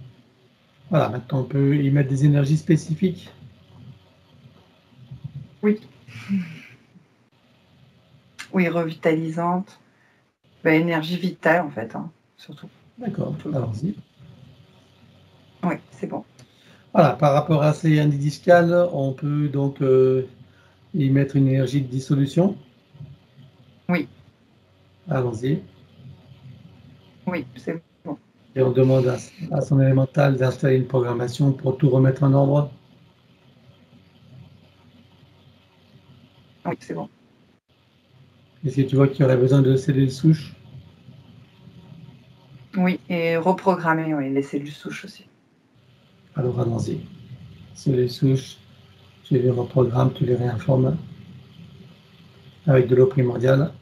[SPEAKER 1] Voilà, maintenant on peut y mettre des énergies spécifiques.
[SPEAKER 2] Oui. Oui, revitalisante. Énergie vitale, en fait, hein, surtout.
[SPEAKER 1] D'accord, allons-y.
[SPEAKER 2] Oui, c'est bon.
[SPEAKER 1] Voilà, par rapport à ces indices discales, on peut donc y mettre une énergie de dissolution.
[SPEAKER 2] Oui.
[SPEAKER 1] Allons-y.
[SPEAKER 2] Oui, c'est bon.
[SPEAKER 1] Et on demande à son élémental d'installer une programmation pour tout remettre en ordre.
[SPEAKER 2] Oui, c'est bon.
[SPEAKER 1] Est-ce que tu vois qu'il y aurait besoin de cellules souches?
[SPEAKER 2] Oui, et reprogrammer, oui, les cellules souches aussi.
[SPEAKER 1] Alors allons-y. Cellules souches, tu les reprogrammes, tu les réinformes avec de l'eau primordiale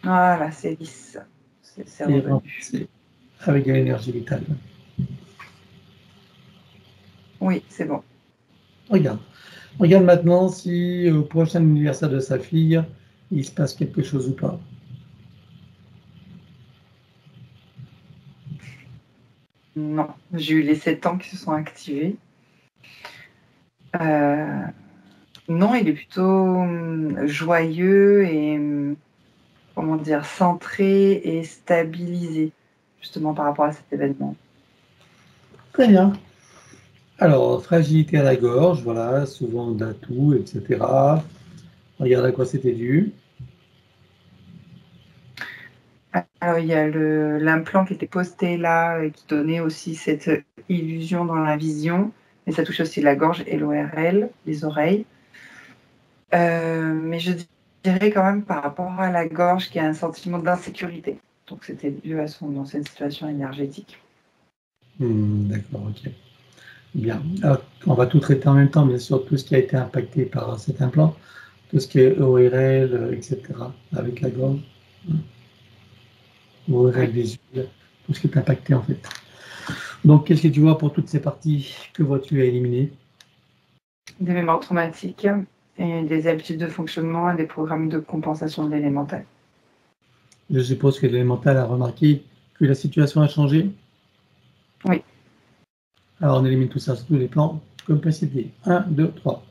[SPEAKER 2] Voilà, c'est lisse. C'est
[SPEAKER 1] et
[SPEAKER 2] revenu.
[SPEAKER 1] remplacé avec de l'énergie vitale.
[SPEAKER 2] Oui, c'est bon.
[SPEAKER 1] Regarde. Regarde maintenant si au prochain anniversaire de sa fille, il se passe quelque chose ou pas.
[SPEAKER 2] Non, j'ai eu les 7 ans qui se sont activés. Non, il est plutôt joyeux et, comment dire, centré et stabilisé, justement par rapport à cet événement.
[SPEAKER 1] Très bien. Alors, fragilité à la gorge, voilà, souvent d'atout, etc. Regarde à quoi c'était dû.
[SPEAKER 2] Alors, il y a l'implant qui était posté là, qui donnait aussi cette illusion dans la vision, mais ça touche aussi la gorge et l'ORL, les oreilles. Mais je dirais quand même par rapport à la gorge qu'il y a un sentiment d'insécurité. Donc c'était dû à son ancienne situation énergétique.
[SPEAKER 1] D'accord, ok. Bien. Alors, on va tout traiter en même temps, bien sûr, tout ce qui a été impacté par cet implant, tout ce qui est ORL, etc., avec la gorge, ORL
[SPEAKER 2] Oui.
[SPEAKER 1] visuel, tout ce qui est impacté en fait. Donc, qu'est-ce que tu vois pour toutes ces parties? Que vois-tu à éliminer?
[SPEAKER 2] Des mémoires traumatiques et des habitudes de fonctionnement et des programmes de compensation de l'élémental.
[SPEAKER 1] Je suppose que l'élémental a remarqué que la situation a changé.
[SPEAKER 2] Oui.
[SPEAKER 1] Alors, on élimine tout ça sur tous les plans, comme précédé. 1, 2, 3.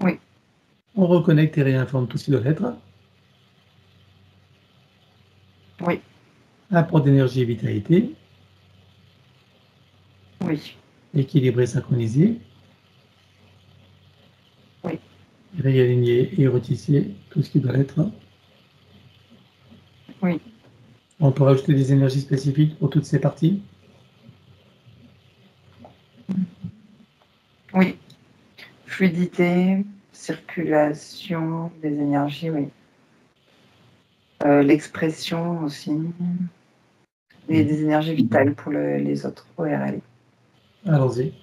[SPEAKER 2] Oui.
[SPEAKER 1] On reconnecte et réinforme tout ce qui doit être.
[SPEAKER 2] Oui.
[SPEAKER 1] Apport d'énergie et vitalité.
[SPEAKER 2] Oui.
[SPEAKER 1] Équilibré, synchronisé.
[SPEAKER 2] Oui.
[SPEAKER 1] Réaligner et retisser tout ce qui doit être.
[SPEAKER 2] Oui.
[SPEAKER 1] On peut rajouter des énergies spécifiques pour toutes ces parties.
[SPEAKER 2] Oui. Fluidité, circulation des énergies, oui. L'expression aussi. Et des énergies vitales pour les autres ORL.
[SPEAKER 1] Allons-y.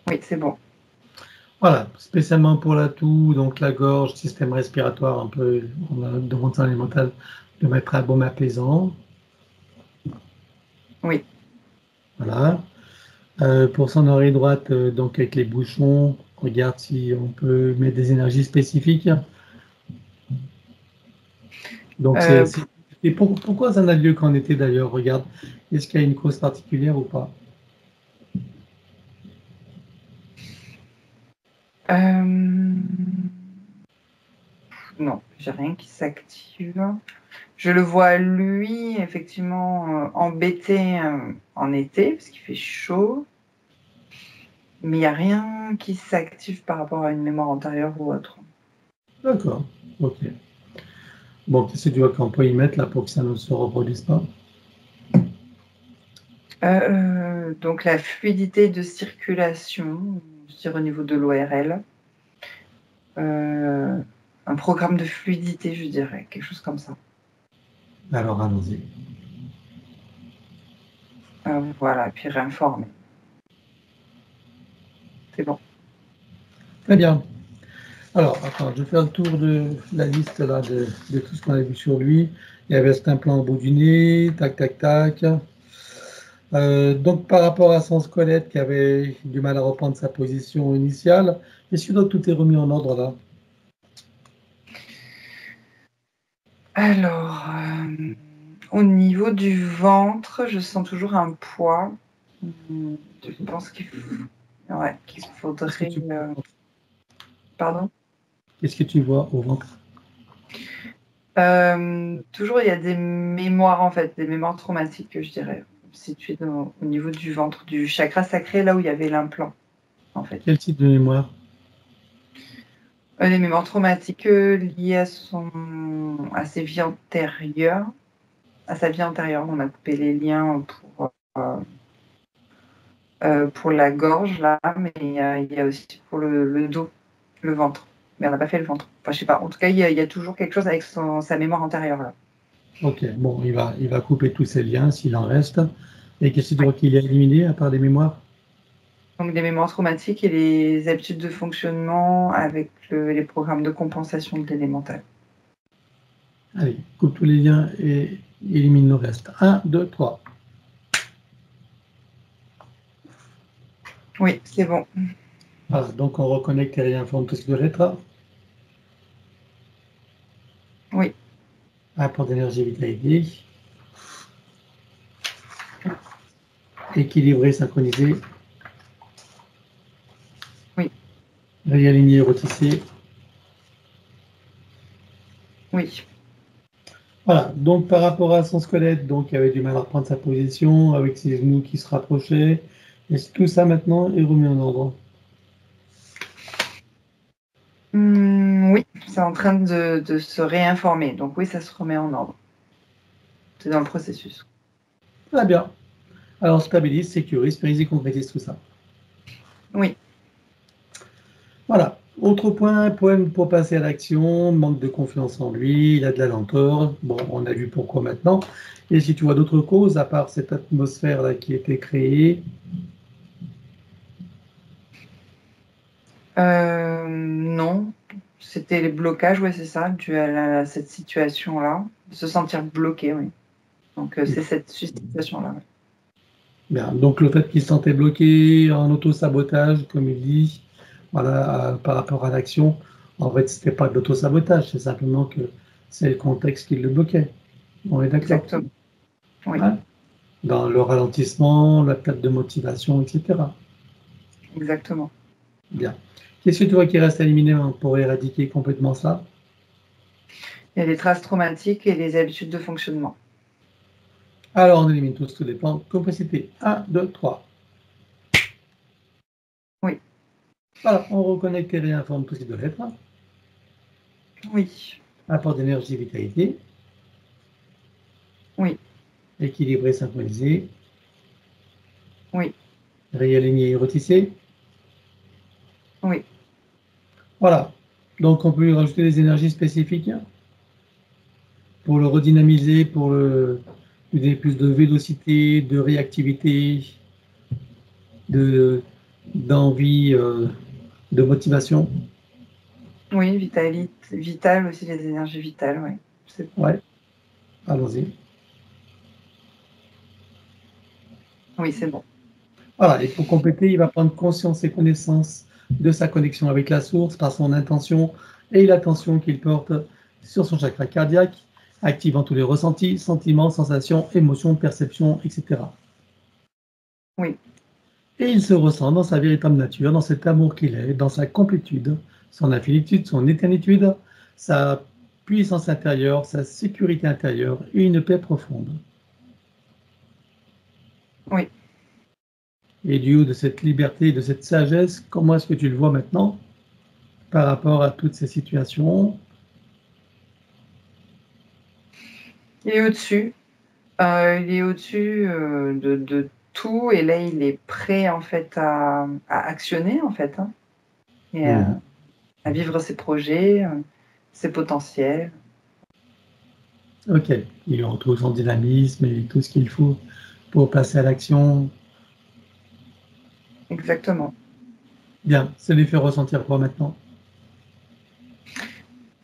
[SPEAKER 2] Oui, c'est bon.
[SPEAKER 1] Voilà, spécialement pour la toux, donc la gorge, système respiratoire, un peu, on a demandé à mental de mettre un baume apaisant.
[SPEAKER 2] Oui.
[SPEAKER 1] Voilà. Pour son oreille droite, donc avec les bouchons, regarde si on peut mettre des énergies spécifiques. Donc, et pourquoi ça n'a lieu qu'en été d'ailleurs? Regarde, est-ce qu'il y a une cause particulière ou pas?
[SPEAKER 2] Non, j'ai rien qui s'active. Je le vois, lui, effectivement, embêté en été, parce qu'il fait chaud. Mais il n'y a rien qui s'active par rapport à une mémoire antérieure ou autre.
[SPEAKER 1] D'accord, ok. Bon, qu'est-ce que tu vois qu'on peut y mettre là pour que ça ne se reproduise pas?
[SPEAKER 2] Donc la fluidité de circulation, je dirais au niveau de l'ORL. Un programme de fluidité, je dirais, quelque chose comme ça.
[SPEAKER 1] Alors, allons-y.
[SPEAKER 2] Voilà, puis réinformer. C'est bon.
[SPEAKER 1] Très bien. Alors, attends, je fais un tour de la liste là de tout ce qu'on a vu sur lui. Il y avait cet implant au bout du nez, tac, tac, tac. Donc, par rapport à son squelette qui avait du mal à reprendre sa position initiale, est-ce que tout est remis en ordre là?
[SPEAKER 2] Alors, au niveau du ventre, je sens toujours un poids. Je pense qu'il faudrait... Pardon?
[SPEAKER 1] Qu'est-ce que tu vois au ventre?
[SPEAKER 2] Toujours, il y a des mémoires, en fait, des mémoires traumatiques, je dirais, situées au niveau du ventre, du chakra sacré, là où il y avait l'implant, en fait.
[SPEAKER 1] Quel type de mémoire?
[SPEAKER 2] Des mémoires traumatiques liées à ses vies antérieures. À sa vie antérieure, on a coupé les liens pour la gorge, là, mais il y a aussi pour le dos, le ventre. Mais on n'a pas fait le ventre. Enfin, je sais pas. En tout cas, il y a toujours quelque chose avec sa mémoire antérieure, là.
[SPEAKER 1] Ok, bon, il va couper tous ces liens s'il en reste. Et qu'est-ce que tu vois qu'il a éliminé à part des mémoires?
[SPEAKER 2] Donc, des mémoires traumatiques et les habitudes de fonctionnement avec les programmes de compensation de l'élémental.
[SPEAKER 1] Allez, coupe tous les liens et élimine le reste. 1, 2, 3.
[SPEAKER 2] Oui, c'est bon.
[SPEAKER 1] Voilà, donc on reconnecte les liens forme de rétra.
[SPEAKER 2] Oui.
[SPEAKER 1] Apport d'énergie vitalité. Équilibré, synchronisé.
[SPEAKER 2] Oui.
[SPEAKER 1] Réaligné, retissé.
[SPEAKER 2] Oui.
[SPEAKER 1] Voilà, donc par rapport à son squelette, donc il avait du mal à reprendre sa position, avec ses genoux qui se rapprochaient. Est-ce que tout ça maintenant est remis en ordre?
[SPEAKER 2] Oui, c'est en train de se réinformer. Donc oui, ça se remet en ordre. C'est dans le processus.
[SPEAKER 1] Très bien. Alors stabilise, sécurise, périse et concrétise tout ça.
[SPEAKER 2] Oui.
[SPEAKER 1] Voilà. Autre point, poème pour passer à l'action, manque de confiance en lui, il a de la lenteur. Bon, on a vu pourquoi maintenant. Et si tu vois d'autres causes, à part cette atmosphère-là qui était créée?
[SPEAKER 2] Non. C'était les blocages, oui, c'est ça, dû à cette situation-là. De se sentir bloqué, oui. Donc c'est cette situation-là. Oui.
[SPEAKER 1] Bien. Donc le fait qu'il se sentait bloqué en auto-sabotage, comme il dit, voilà, par rapport à l'action, en fait, c'était pas de l'auto-sabotage, c'est simplement que c'est le contexte qui le bloquait. On est d'accord?
[SPEAKER 2] Exactement. Oui.
[SPEAKER 1] Hein? Dans le ralentissement, la perte de motivation, etc.
[SPEAKER 2] Exactement.
[SPEAKER 1] Bien. Qu'est-ce que tu vois qui reste à éliminer pour éradiquer complètement ça?
[SPEAKER 2] Il y a les traces traumatiques et les habitudes de fonctionnement.
[SPEAKER 1] Alors, on élimine tous les plans. Complexité 1, 2, 3.
[SPEAKER 2] Oui.
[SPEAKER 1] Voilà, on reconnecte et réinforme tout ce qui doit être.
[SPEAKER 2] Oui.
[SPEAKER 1] Apport d'énergie et vitalité.
[SPEAKER 2] Oui.
[SPEAKER 1] Équilibré, synchronisé.
[SPEAKER 2] Oui.
[SPEAKER 1] Réaligné et retissé.
[SPEAKER 2] Oui.
[SPEAKER 1] Voilà. Donc, on peut lui rajouter des énergies spécifiques pour le redynamiser, pour lui donner plus de vélocité, de réactivité, d'envie de motivation.
[SPEAKER 2] Oui, vital aussi, les énergies vitales, oui.
[SPEAKER 1] Ouais, allons-y.
[SPEAKER 2] Oui, c'est bon.
[SPEAKER 1] Voilà, et pour compléter, il va prendre conscience et connaissance de sa connexion avec la source par son intention et l'attention qu'il porte sur son chakra cardiaque, activant tous les ressentis, sentiments, sensations, émotions, perceptions, etc.
[SPEAKER 2] Oui.
[SPEAKER 1] Et il se ressent dans sa véritable nature, dans cet amour qu'il est, dans sa complétude, son infinitude, son éternitude, sa puissance intérieure, sa sécurité intérieure et une paix profonde.
[SPEAKER 2] Oui.
[SPEAKER 1] Et du haut de cette liberté et de cette sagesse, comment est-ce que tu le vois maintenant par rapport à toutes ces situations?
[SPEAKER 2] Il est au-dessus. Il est au-dessus de tout et là il est prêt en fait à actionner en fait et à vivre ses projets, ses potentiels.
[SPEAKER 1] Ok, il retrouve son dynamisme et tout ce qu'il faut pour passer à l'action.
[SPEAKER 2] Exactement.
[SPEAKER 1] Bien, ça lui fait ressentir quoi maintenant?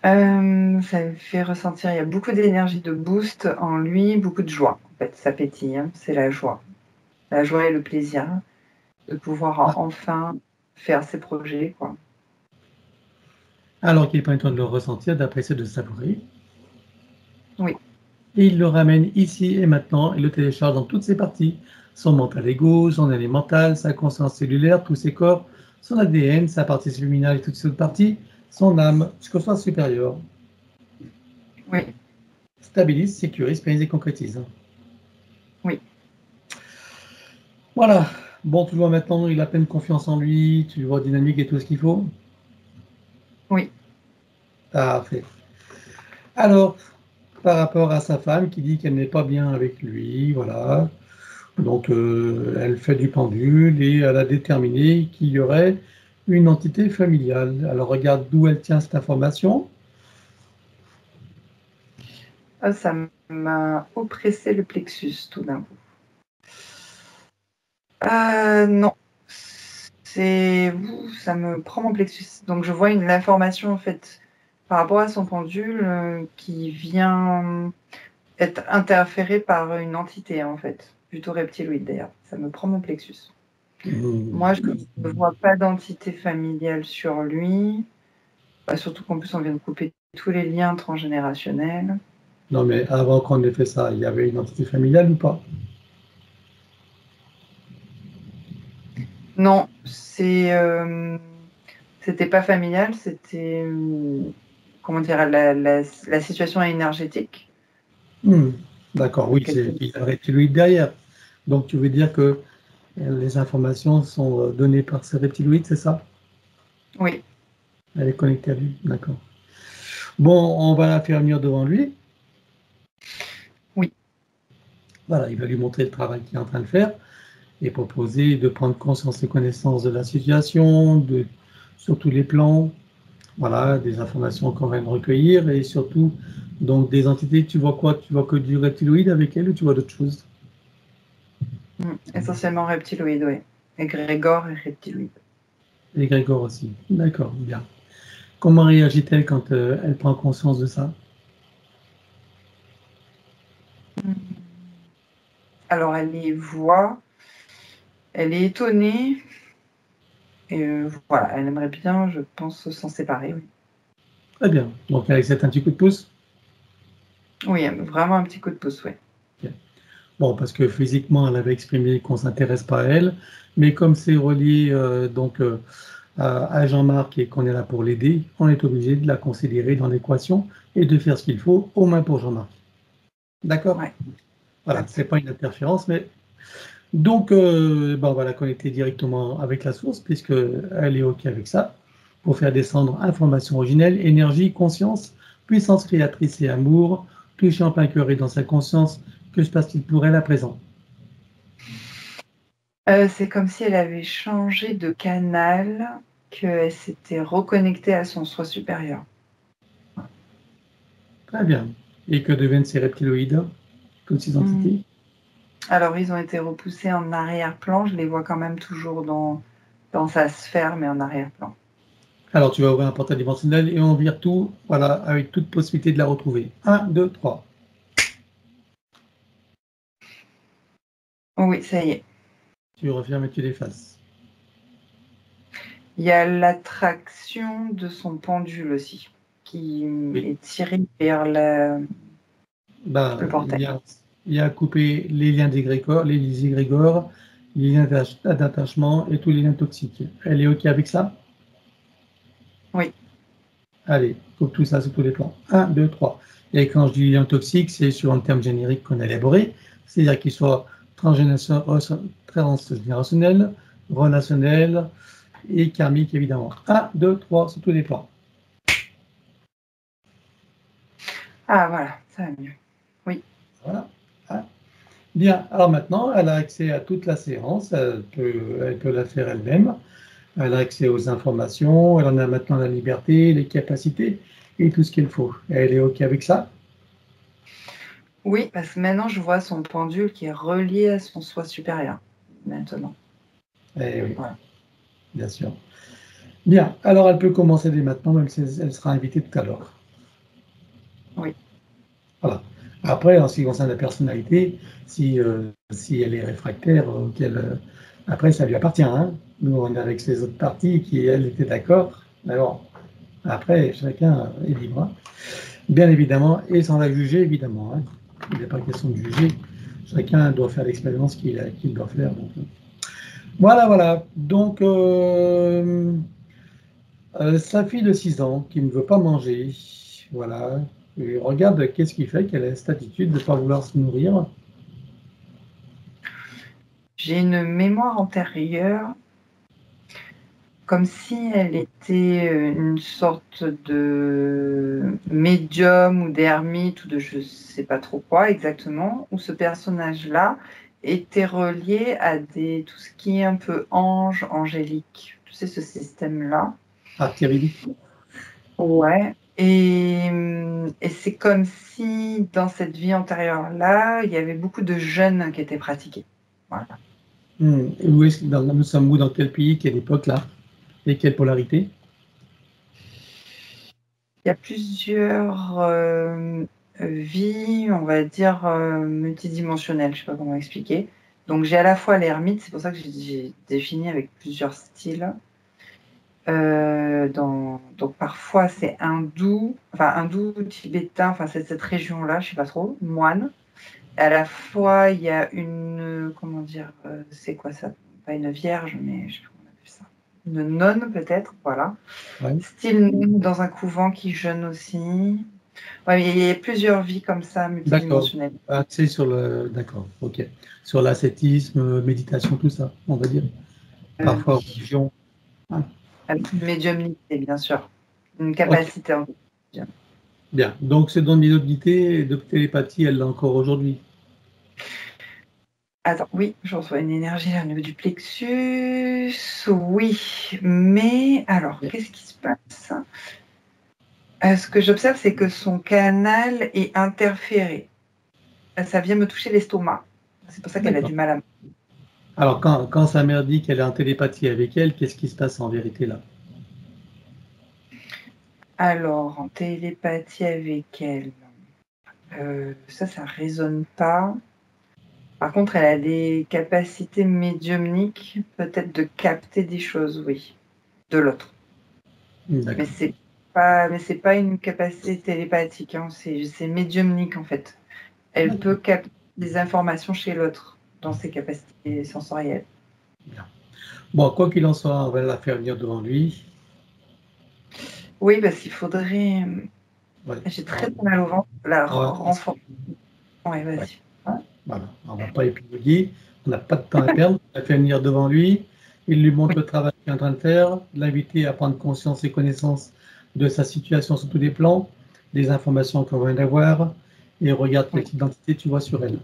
[SPEAKER 2] Ça me fait ressentir, il y a beaucoup d'énergie de boost en lui, beaucoup de joie en fait, ça pétille, c'est la joie. La joie et le plaisir de pouvoir enfin faire ses projets, quoi.
[SPEAKER 1] Alors qu'il prend le temps de le ressentir, d'apprécier, de savourer.
[SPEAKER 2] Oui.
[SPEAKER 1] Et il le ramène ici et maintenant et le télécharge dans toutes ses parties. Son mental égo, son élémental, sa conscience cellulaire, tous ses corps, son ADN, sa partie subliminale et toutes ses autres parties, son âme, jusqu'au soi supérieur.
[SPEAKER 2] Oui.
[SPEAKER 1] Stabilise, sécurise, pérennise et concrétise.
[SPEAKER 2] Oui.
[SPEAKER 1] Voilà. Bon, tu le vois maintenant, il a pleine confiance en lui, tu le vois dynamique et tout ce qu'il faut.
[SPEAKER 2] Oui.
[SPEAKER 1] Parfait. Alors, par rapport à sa femme qui dit qu'elle n'est pas bien avec lui, voilà. Donc, elle fait du pendule et elle a déterminé qu'il y aurait une entité familiale. Alors, regarde d'où elle tient cette information.
[SPEAKER 2] Ça m'a oppressé le plexus tout d'un coup. Non, ça me prend mon plexus. Donc je vois l'information en fait par rapport à son pendule qui vient être interférée par une entité en fait, plutôt reptiloïde d'ailleurs. Ça me prend mon plexus. Moi, je ne vois pas d'entité familiale sur lui. Surtout qu'en plus, on vient de couper tous les liens transgénérationnels.
[SPEAKER 1] Non, mais avant qu'on ait fait ça, il y avait une entité familiale ou pas?
[SPEAKER 2] Non, c'était pas familial, c'était comment dire la situation énergétique.
[SPEAKER 1] D'accord, oui, il y a un reptiloïde derrière. Donc, tu veux dire que les informations sont données par ce reptiloïde, c'est ça?
[SPEAKER 2] Oui.
[SPEAKER 1] Elle est connectée à lui, d'accord. Bon, on va la faire venir devant lui.
[SPEAKER 2] Oui.
[SPEAKER 1] Voilà, il va lui montrer le travail qu'il est en train de faire et proposer de prendre conscience et connaissance de la situation, sur tous les plans, voilà, des informations qu'on vient de recueillir et surtout, donc des entités, tu vois quoi? Tu vois que du reptiloïde avec elle ou tu vois d'autres choses?
[SPEAKER 2] Essentiellement reptiloïde, oui. Égrégore et reptiloïde.
[SPEAKER 1] Et Grégor aussi, d'accord, bien. Comment réagit-elle quand elle prend conscience de ça?
[SPEAKER 2] Alors, elle les voit, elle est étonnée, et voilà, elle aimerait bien, je pense, s'en séparer, oui.
[SPEAKER 1] Très bien, donc elle accepte un petit coup de pouce?
[SPEAKER 2] Oui, vraiment un petit coup de pouce, oui.
[SPEAKER 1] Okay. Bon, parce que physiquement, elle avait exprimé qu'on ne s'intéresse pas à elle, mais comme c'est relié à Jean-Marc et qu'on est là pour l'aider, on est obligé de la considérer dans l'équation et de faire ce qu'il faut, au moins pour Jean-Marc. D'accord?
[SPEAKER 2] Ouais.
[SPEAKER 1] Voilà, c'est pas une interférence, mais donc on va la connecter directement avec la source puisqu'elle est OK avec ça pour faire descendre information originelle, énergie, conscience, puissance créatrice et amour, toucher en plein cœur et dans sa conscience. Que se passe-t-il pour elle à présent?
[SPEAKER 2] C'est comme si elle avait changé de canal, qu'elle s'était reconnectée à son soi supérieur.
[SPEAKER 1] Très bien. Et que deviennent ces reptiloïdes, toutes ces entités?
[SPEAKER 2] Alors, ils ont été repoussés en arrière-plan. Je les vois quand même toujours dans sa sphère, mais en arrière-plan.
[SPEAKER 1] Alors, tu vas ouvrir un portail dimensionnel et on vire tout, voilà, avec toute possibilité de la retrouver. 1, 2, 3.
[SPEAKER 2] Oh oui, ça y est.
[SPEAKER 1] Tu refermes et tu l'effaces.
[SPEAKER 2] Il y a l'attraction de son pendule aussi, qui est tiré vers le portail.
[SPEAKER 1] Il y a à couper les liens d'égrégore, les égrégores, les liens d'attachement et tous les liens toxiques. Elle est OK avec ça?
[SPEAKER 2] Oui.
[SPEAKER 1] Allez, coupe tout ça sur tous les plans. 1, 2, 3. Et quand je dis lien toxique, c'est sur un terme générique qu'on a élaboré, c'est-à-dire qu'il soit transgénérationnel, relationnel et karmique, évidemment. 1, 2, 3, sur tous les plans.
[SPEAKER 2] Ah, voilà, ça va mieux. Oui.
[SPEAKER 1] Voilà. Bien, alors maintenant, elle a accès à toute la séance, elle peut la faire elle-même, elle a accès aux informations, elle en a maintenant la liberté, les capacités et tout ce qu'il faut. Elle est OK avec ça?
[SPEAKER 2] Oui, parce que maintenant, je vois son pendule qui est relié à son soi supérieur, maintenant.
[SPEAKER 1] Eh oui,
[SPEAKER 2] voilà.
[SPEAKER 1] Bien sûr. Bien, alors elle peut commencer dès maintenant, même si elle sera invitée tout à l'heure.
[SPEAKER 2] Oui.
[SPEAKER 1] Voilà. Après, en ce qui concerne la personnalité, si elle est réfractaire, après, ça lui appartient. Hein. Nous, on est avec ces autres parties qui, elles, étaient d'accord. Alors, après, chacun est libre. Hein. Bien évidemment, et sans la juger, évidemment. Hein. Il n'est pas question de juger. Chacun doit faire l'expérience qu'il doit faire. Donc, voilà. Donc, sa fille de 6 ans qui ne veut pas manger, voilà. Et regarde qu'est-ce qui fait qu'elle a cette attitude de ne pas vouloir se nourrir.
[SPEAKER 2] J'ai une mémoire antérieure, comme si elle était une sorte de médium ou d'ermite ou de je ne sais pas trop quoi exactement, où ce personnage-là était relié à tout ce qui est un peu ange, angélique. Tu sais, ce système-là.
[SPEAKER 1] Artéridique.
[SPEAKER 2] Ouais. Et c'est comme si dans cette vie antérieure-là, il y avait beaucoup de jeûnes qui étaient pratiqués. Voilà.
[SPEAKER 1] Nous sommes où, dans quel pays, quelle époque là? Et quelle polarité?
[SPEAKER 2] Il y a plusieurs vies, on va dire, multidimensionnelles, je ne sais pas comment expliquer. Donc j'ai à la fois l'ermite, c'est pour ça que j'ai défini avec plusieurs styles. Donc parfois c'est hindou, tibétain, enfin c'est cette région-là, je ne sais pas trop, moine. À la fois il y a une, comment dire, c'est quoi ça? Pas une vierge, mais je sais pas comment on appelle ça. Une nonne peut-être, voilà.
[SPEAKER 1] Ouais.
[SPEAKER 2] Style dans un couvent qui jeûne aussi. Ouais, il y a plusieurs vies comme ça, multidimensionnelles.
[SPEAKER 1] Axé sur d'accord, ok. Sur l'ascétisme, méditation, tout ça, on va dire. Parfois,
[SPEAKER 2] Oui.
[SPEAKER 1] religion. Ah.
[SPEAKER 2] Avec une médiumnité, bien sûr. Une capacité. Okay.
[SPEAKER 1] Bien. Donc, ce don de médiumnité et de télépathie, elle l'a encore aujourd'hui.
[SPEAKER 2] Attends, oui, je reçois une énergie là, au niveau du plexus. Oui, mais alors, qu'est-ce qui se passe? Ce que j'observe, c'est que son canal est interféré. Ça vient me toucher l'estomac. C'est pour ça qu'elle a du mal à...
[SPEAKER 1] Alors, quand sa mère dit qu'elle est en télépathie avec elle, qu'est-ce qui se passe en vérité là?
[SPEAKER 2] Alors, en télépathie avec elle, ça résonne pas. Par contre, elle a des capacités médiumniques, peut-être de capter des choses, oui, de l'autre. Mais c'est pas une capacité télépathique, hein, c'est médiumnique en fait. Elle peut capter des informations chez l'autre dans ses capacités sensorielles.
[SPEAKER 1] Bien. Bon, quoi qu'il en soit, on va la faire venir devant lui.
[SPEAKER 2] Oui, parce qu'il faudrait...
[SPEAKER 1] Ouais.
[SPEAKER 2] J'ai très mal au ventre, la renforcer. Oui, vas-y.
[SPEAKER 1] Ouais. Voilà, on ne va pas épiloguer, on n'a pas de temps à perdre, on va faire venir devant lui, il lui montre le travail qu'il est en train de faire, l'inviter à prendre conscience et connaissance de sa situation sur tous les plans, des informations qu'on vient d'avoir, et regarde quelle identité tu vois sur elle.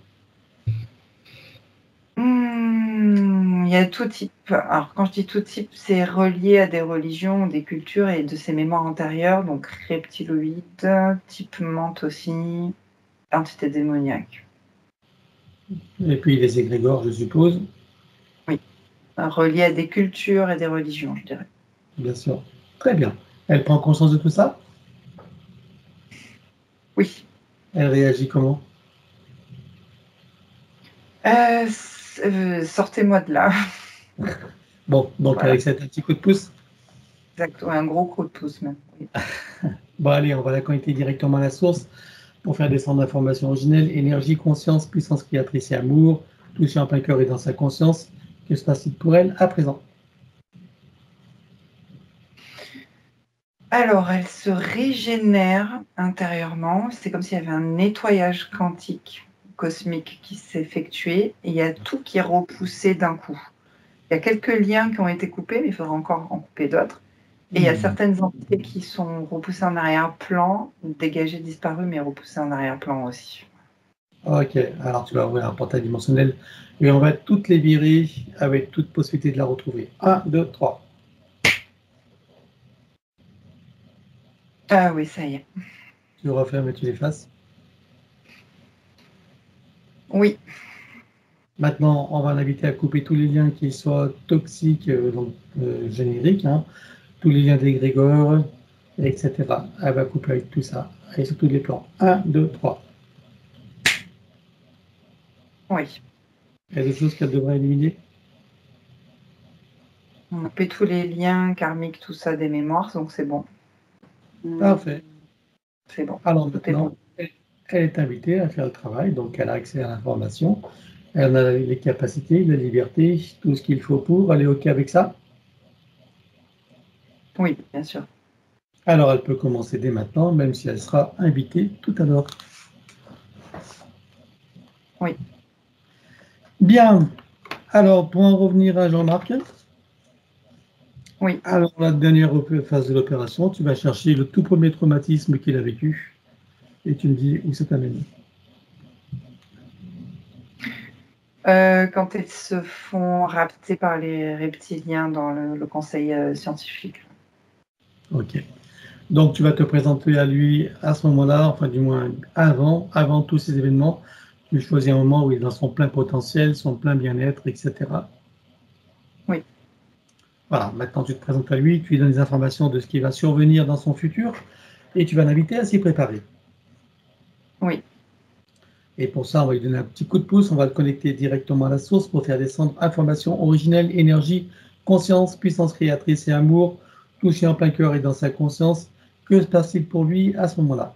[SPEAKER 2] Il y a tout type. Alors, quand je dis tout type, c'est relié à des religions, des cultures et de ses mémoires antérieures, donc reptiloïde, type menthe aussi, entité démoniaque.
[SPEAKER 1] Et puis les égrégores, je suppose.
[SPEAKER 2] Oui, relié à des cultures et des religions, je dirais.
[SPEAKER 1] Bien sûr. Très bien. Elle prend conscience de tout ça?
[SPEAKER 2] Oui.
[SPEAKER 1] Elle réagit comment?
[SPEAKER 2] Sortez-moi de là.
[SPEAKER 1] Bon, donc
[SPEAKER 2] Voilà,
[SPEAKER 1] avec cet un petit coup de pouce.
[SPEAKER 2] exactement, un gros coup de pouce même. Oui.
[SPEAKER 1] Bon, allez, on va la connecter directement à la source pour faire descendre l'information originelle, énergie, conscience, puissance créatrice et amour, toucher en plein cœur et dans sa conscience. Que se passe-t-il pour elle à présent?
[SPEAKER 2] Alors, elle se régénère intérieurement. C'est comme s'il y avait un nettoyage quantique, cosmique qui s'effectuait et il y a tout qui est repoussé d'un coup. Il y a quelques liens qui ont été coupés, mais il faudra encore en couper d'autres. Et il y a certaines entités qui sont repoussées en arrière-plan, dégagées, disparues, mais repoussées en arrière-plan aussi.
[SPEAKER 1] Ok, alors tu vas ouvrir un portail dimensionnel et on va toutes les virer avec toute possibilité de la retrouver. 1, 2, 3.
[SPEAKER 2] Ah oui, ça y est.
[SPEAKER 1] Tu refermes et tu l'effaces.
[SPEAKER 2] Oui,
[SPEAKER 1] Maintenant, on va l'inviter à couper tous les liens qui soient toxiques, donc génériques, hein, tous les liens d'égrégore, etc. Elle va couper avec tout ça, et sur tous les plans. 1, 2, 3.
[SPEAKER 2] oui.
[SPEAKER 1] Il y a des choses qu'elle devrait éliminer.
[SPEAKER 2] On a coupé tous les liens karmiques, tout ça des mémoires, donc c'est bon.
[SPEAKER 1] Parfait.
[SPEAKER 2] C'est bon.
[SPEAKER 1] Alors
[SPEAKER 2] Tout est bon.
[SPEAKER 1] maintenant, elle est invitée à faire le travail, donc elle a accès à l'information, elle a les capacités, la liberté, tout ce qu'il faut pour. Elle est OK avec ça?
[SPEAKER 2] Oui, bien sûr.
[SPEAKER 1] Alors elle peut commencer dès maintenant, même si elle sera invitée tout à l'heure.
[SPEAKER 2] Oui.
[SPEAKER 1] Bien. Alors, pour en revenir à Jean-Marc,
[SPEAKER 2] Oui.
[SPEAKER 1] alors la dernière phase de l'opération, tu vas chercher le tout premier traumatisme qu'il a vécu et tu me dis où ça t'amène.
[SPEAKER 2] Quand ils se font rapter par les reptiliens dans le conseil scientifique.
[SPEAKER 1] OK. Donc tu vas te présenter à lui à ce moment-là, enfin du moins avant tous ces événements. Tu choisis un moment où il est dans son plein potentiel, son plein bien-être, etc.
[SPEAKER 2] Oui.
[SPEAKER 1] Voilà, maintenant tu te présentes à lui, tu lui donnes des informations de ce qui va survenir dans son futur et tu vas l'inviter à s'y préparer.
[SPEAKER 2] Oui.
[SPEAKER 1] Et pour ça, on va lui donner un petit coup de pouce, on va le connecter directement à la source pour faire descendre information originelle, énergie, conscience, puissance créatrice et amour, touché en plein cœur et dans sa conscience. Que se passe-t-il pour lui à ce moment-là?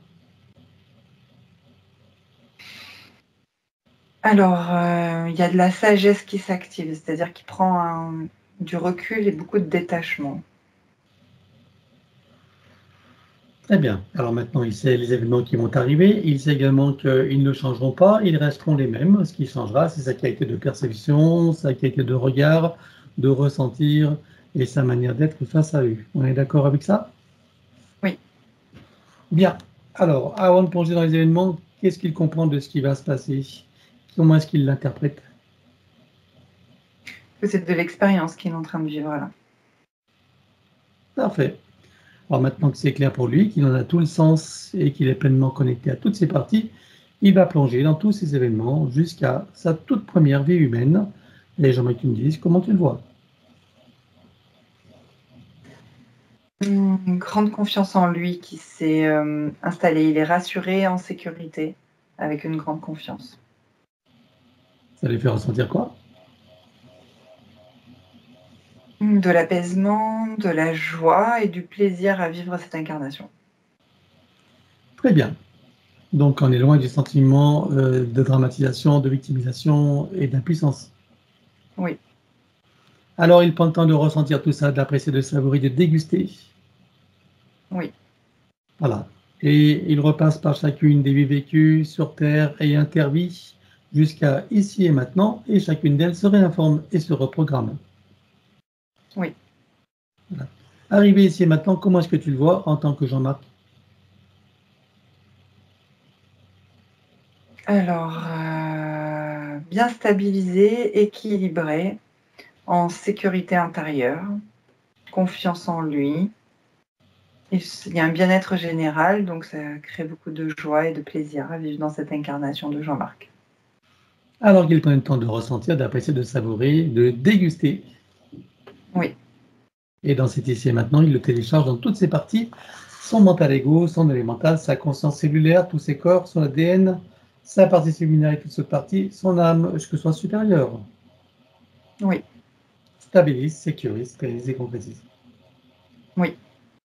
[SPEAKER 2] Alors, il y a de la sagesse qui s'active, c'est-à-dire qu'il prend du recul et beaucoup de détachement.
[SPEAKER 1] Très bien. Alors maintenant, il sait les événements qui vont arriver. Il sait également qu'ils ne changeront pas, ils resteront les mêmes. Ce qui changera, c'est sa qualité de perception, sa qualité de regard, de ressentir et sa manière d'être face à eux. On est d'accord avec ça?
[SPEAKER 2] Oui.
[SPEAKER 1] Bien. Alors, avant de plonger dans les événements, qu'est-ce qu'il comprend de ce qui va se passer? Comment est-ce qu'il l'interprète?
[SPEAKER 2] Que c'est de l'expérience qu'il est en train de vivre là.
[SPEAKER 1] Parfait. Alors maintenant que c'est clair pour lui, qu'il en a tout le sens et qu'il est pleinement connecté à toutes ces parties, il va plonger dans tous ces événements jusqu'à sa toute première vie humaine. Et j'aimerais que tu me dises comment tu le vois.
[SPEAKER 2] Une grande confiance en lui qui s'est installée. Il est rassuré, en sécurité, avec une grande confiance.
[SPEAKER 1] Ça lui fait ressentir quoi?
[SPEAKER 2] De l'apaisement, de la joie et du plaisir à vivre cette incarnation.
[SPEAKER 1] Très bien. Donc on est loin du sentiment de dramatisation, de victimisation et d'impuissance.
[SPEAKER 2] Oui.
[SPEAKER 1] Alors il prend le temps de ressentir tout ça, d'apprécier, de savourer, de déguster.
[SPEAKER 2] Oui.
[SPEAKER 1] Voilà. Et il repasse par chacune des vies vécues sur Terre et intervie jusqu'à ici et maintenant, et chacune d'elles se réinforme et se reprogramme.
[SPEAKER 2] Oui.
[SPEAKER 1] Voilà. Arrivé ici et maintenant, comment est-ce que tu le vois en tant que Jean-Marc?
[SPEAKER 2] Alors, bien stabilisé, équilibré, en sécurité intérieure, confiance en lui. Il y a un bien-être général, donc ça crée beaucoup de joie et de plaisir à vivre dans cette incarnation de Jean-Marc.
[SPEAKER 1] Alors qu'il prend le temps de ressentir, d'apprécier, de savourer, de déguster.
[SPEAKER 2] Oui.
[SPEAKER 1] Et dans cet ici et maintenant, il le télécharge dans toutes ses parties, son mental ego, son élémental, sa conscience cellulaire, tous ses corps, son ADN, sa partie séminaire et toute cette partie, son âme, que soit supérieure.
[SPEAKER 2] Oui.
[SPEAKER 1] Stabilise, sécurise, réalise et concrétise.
[SPEAKER 2] Oui.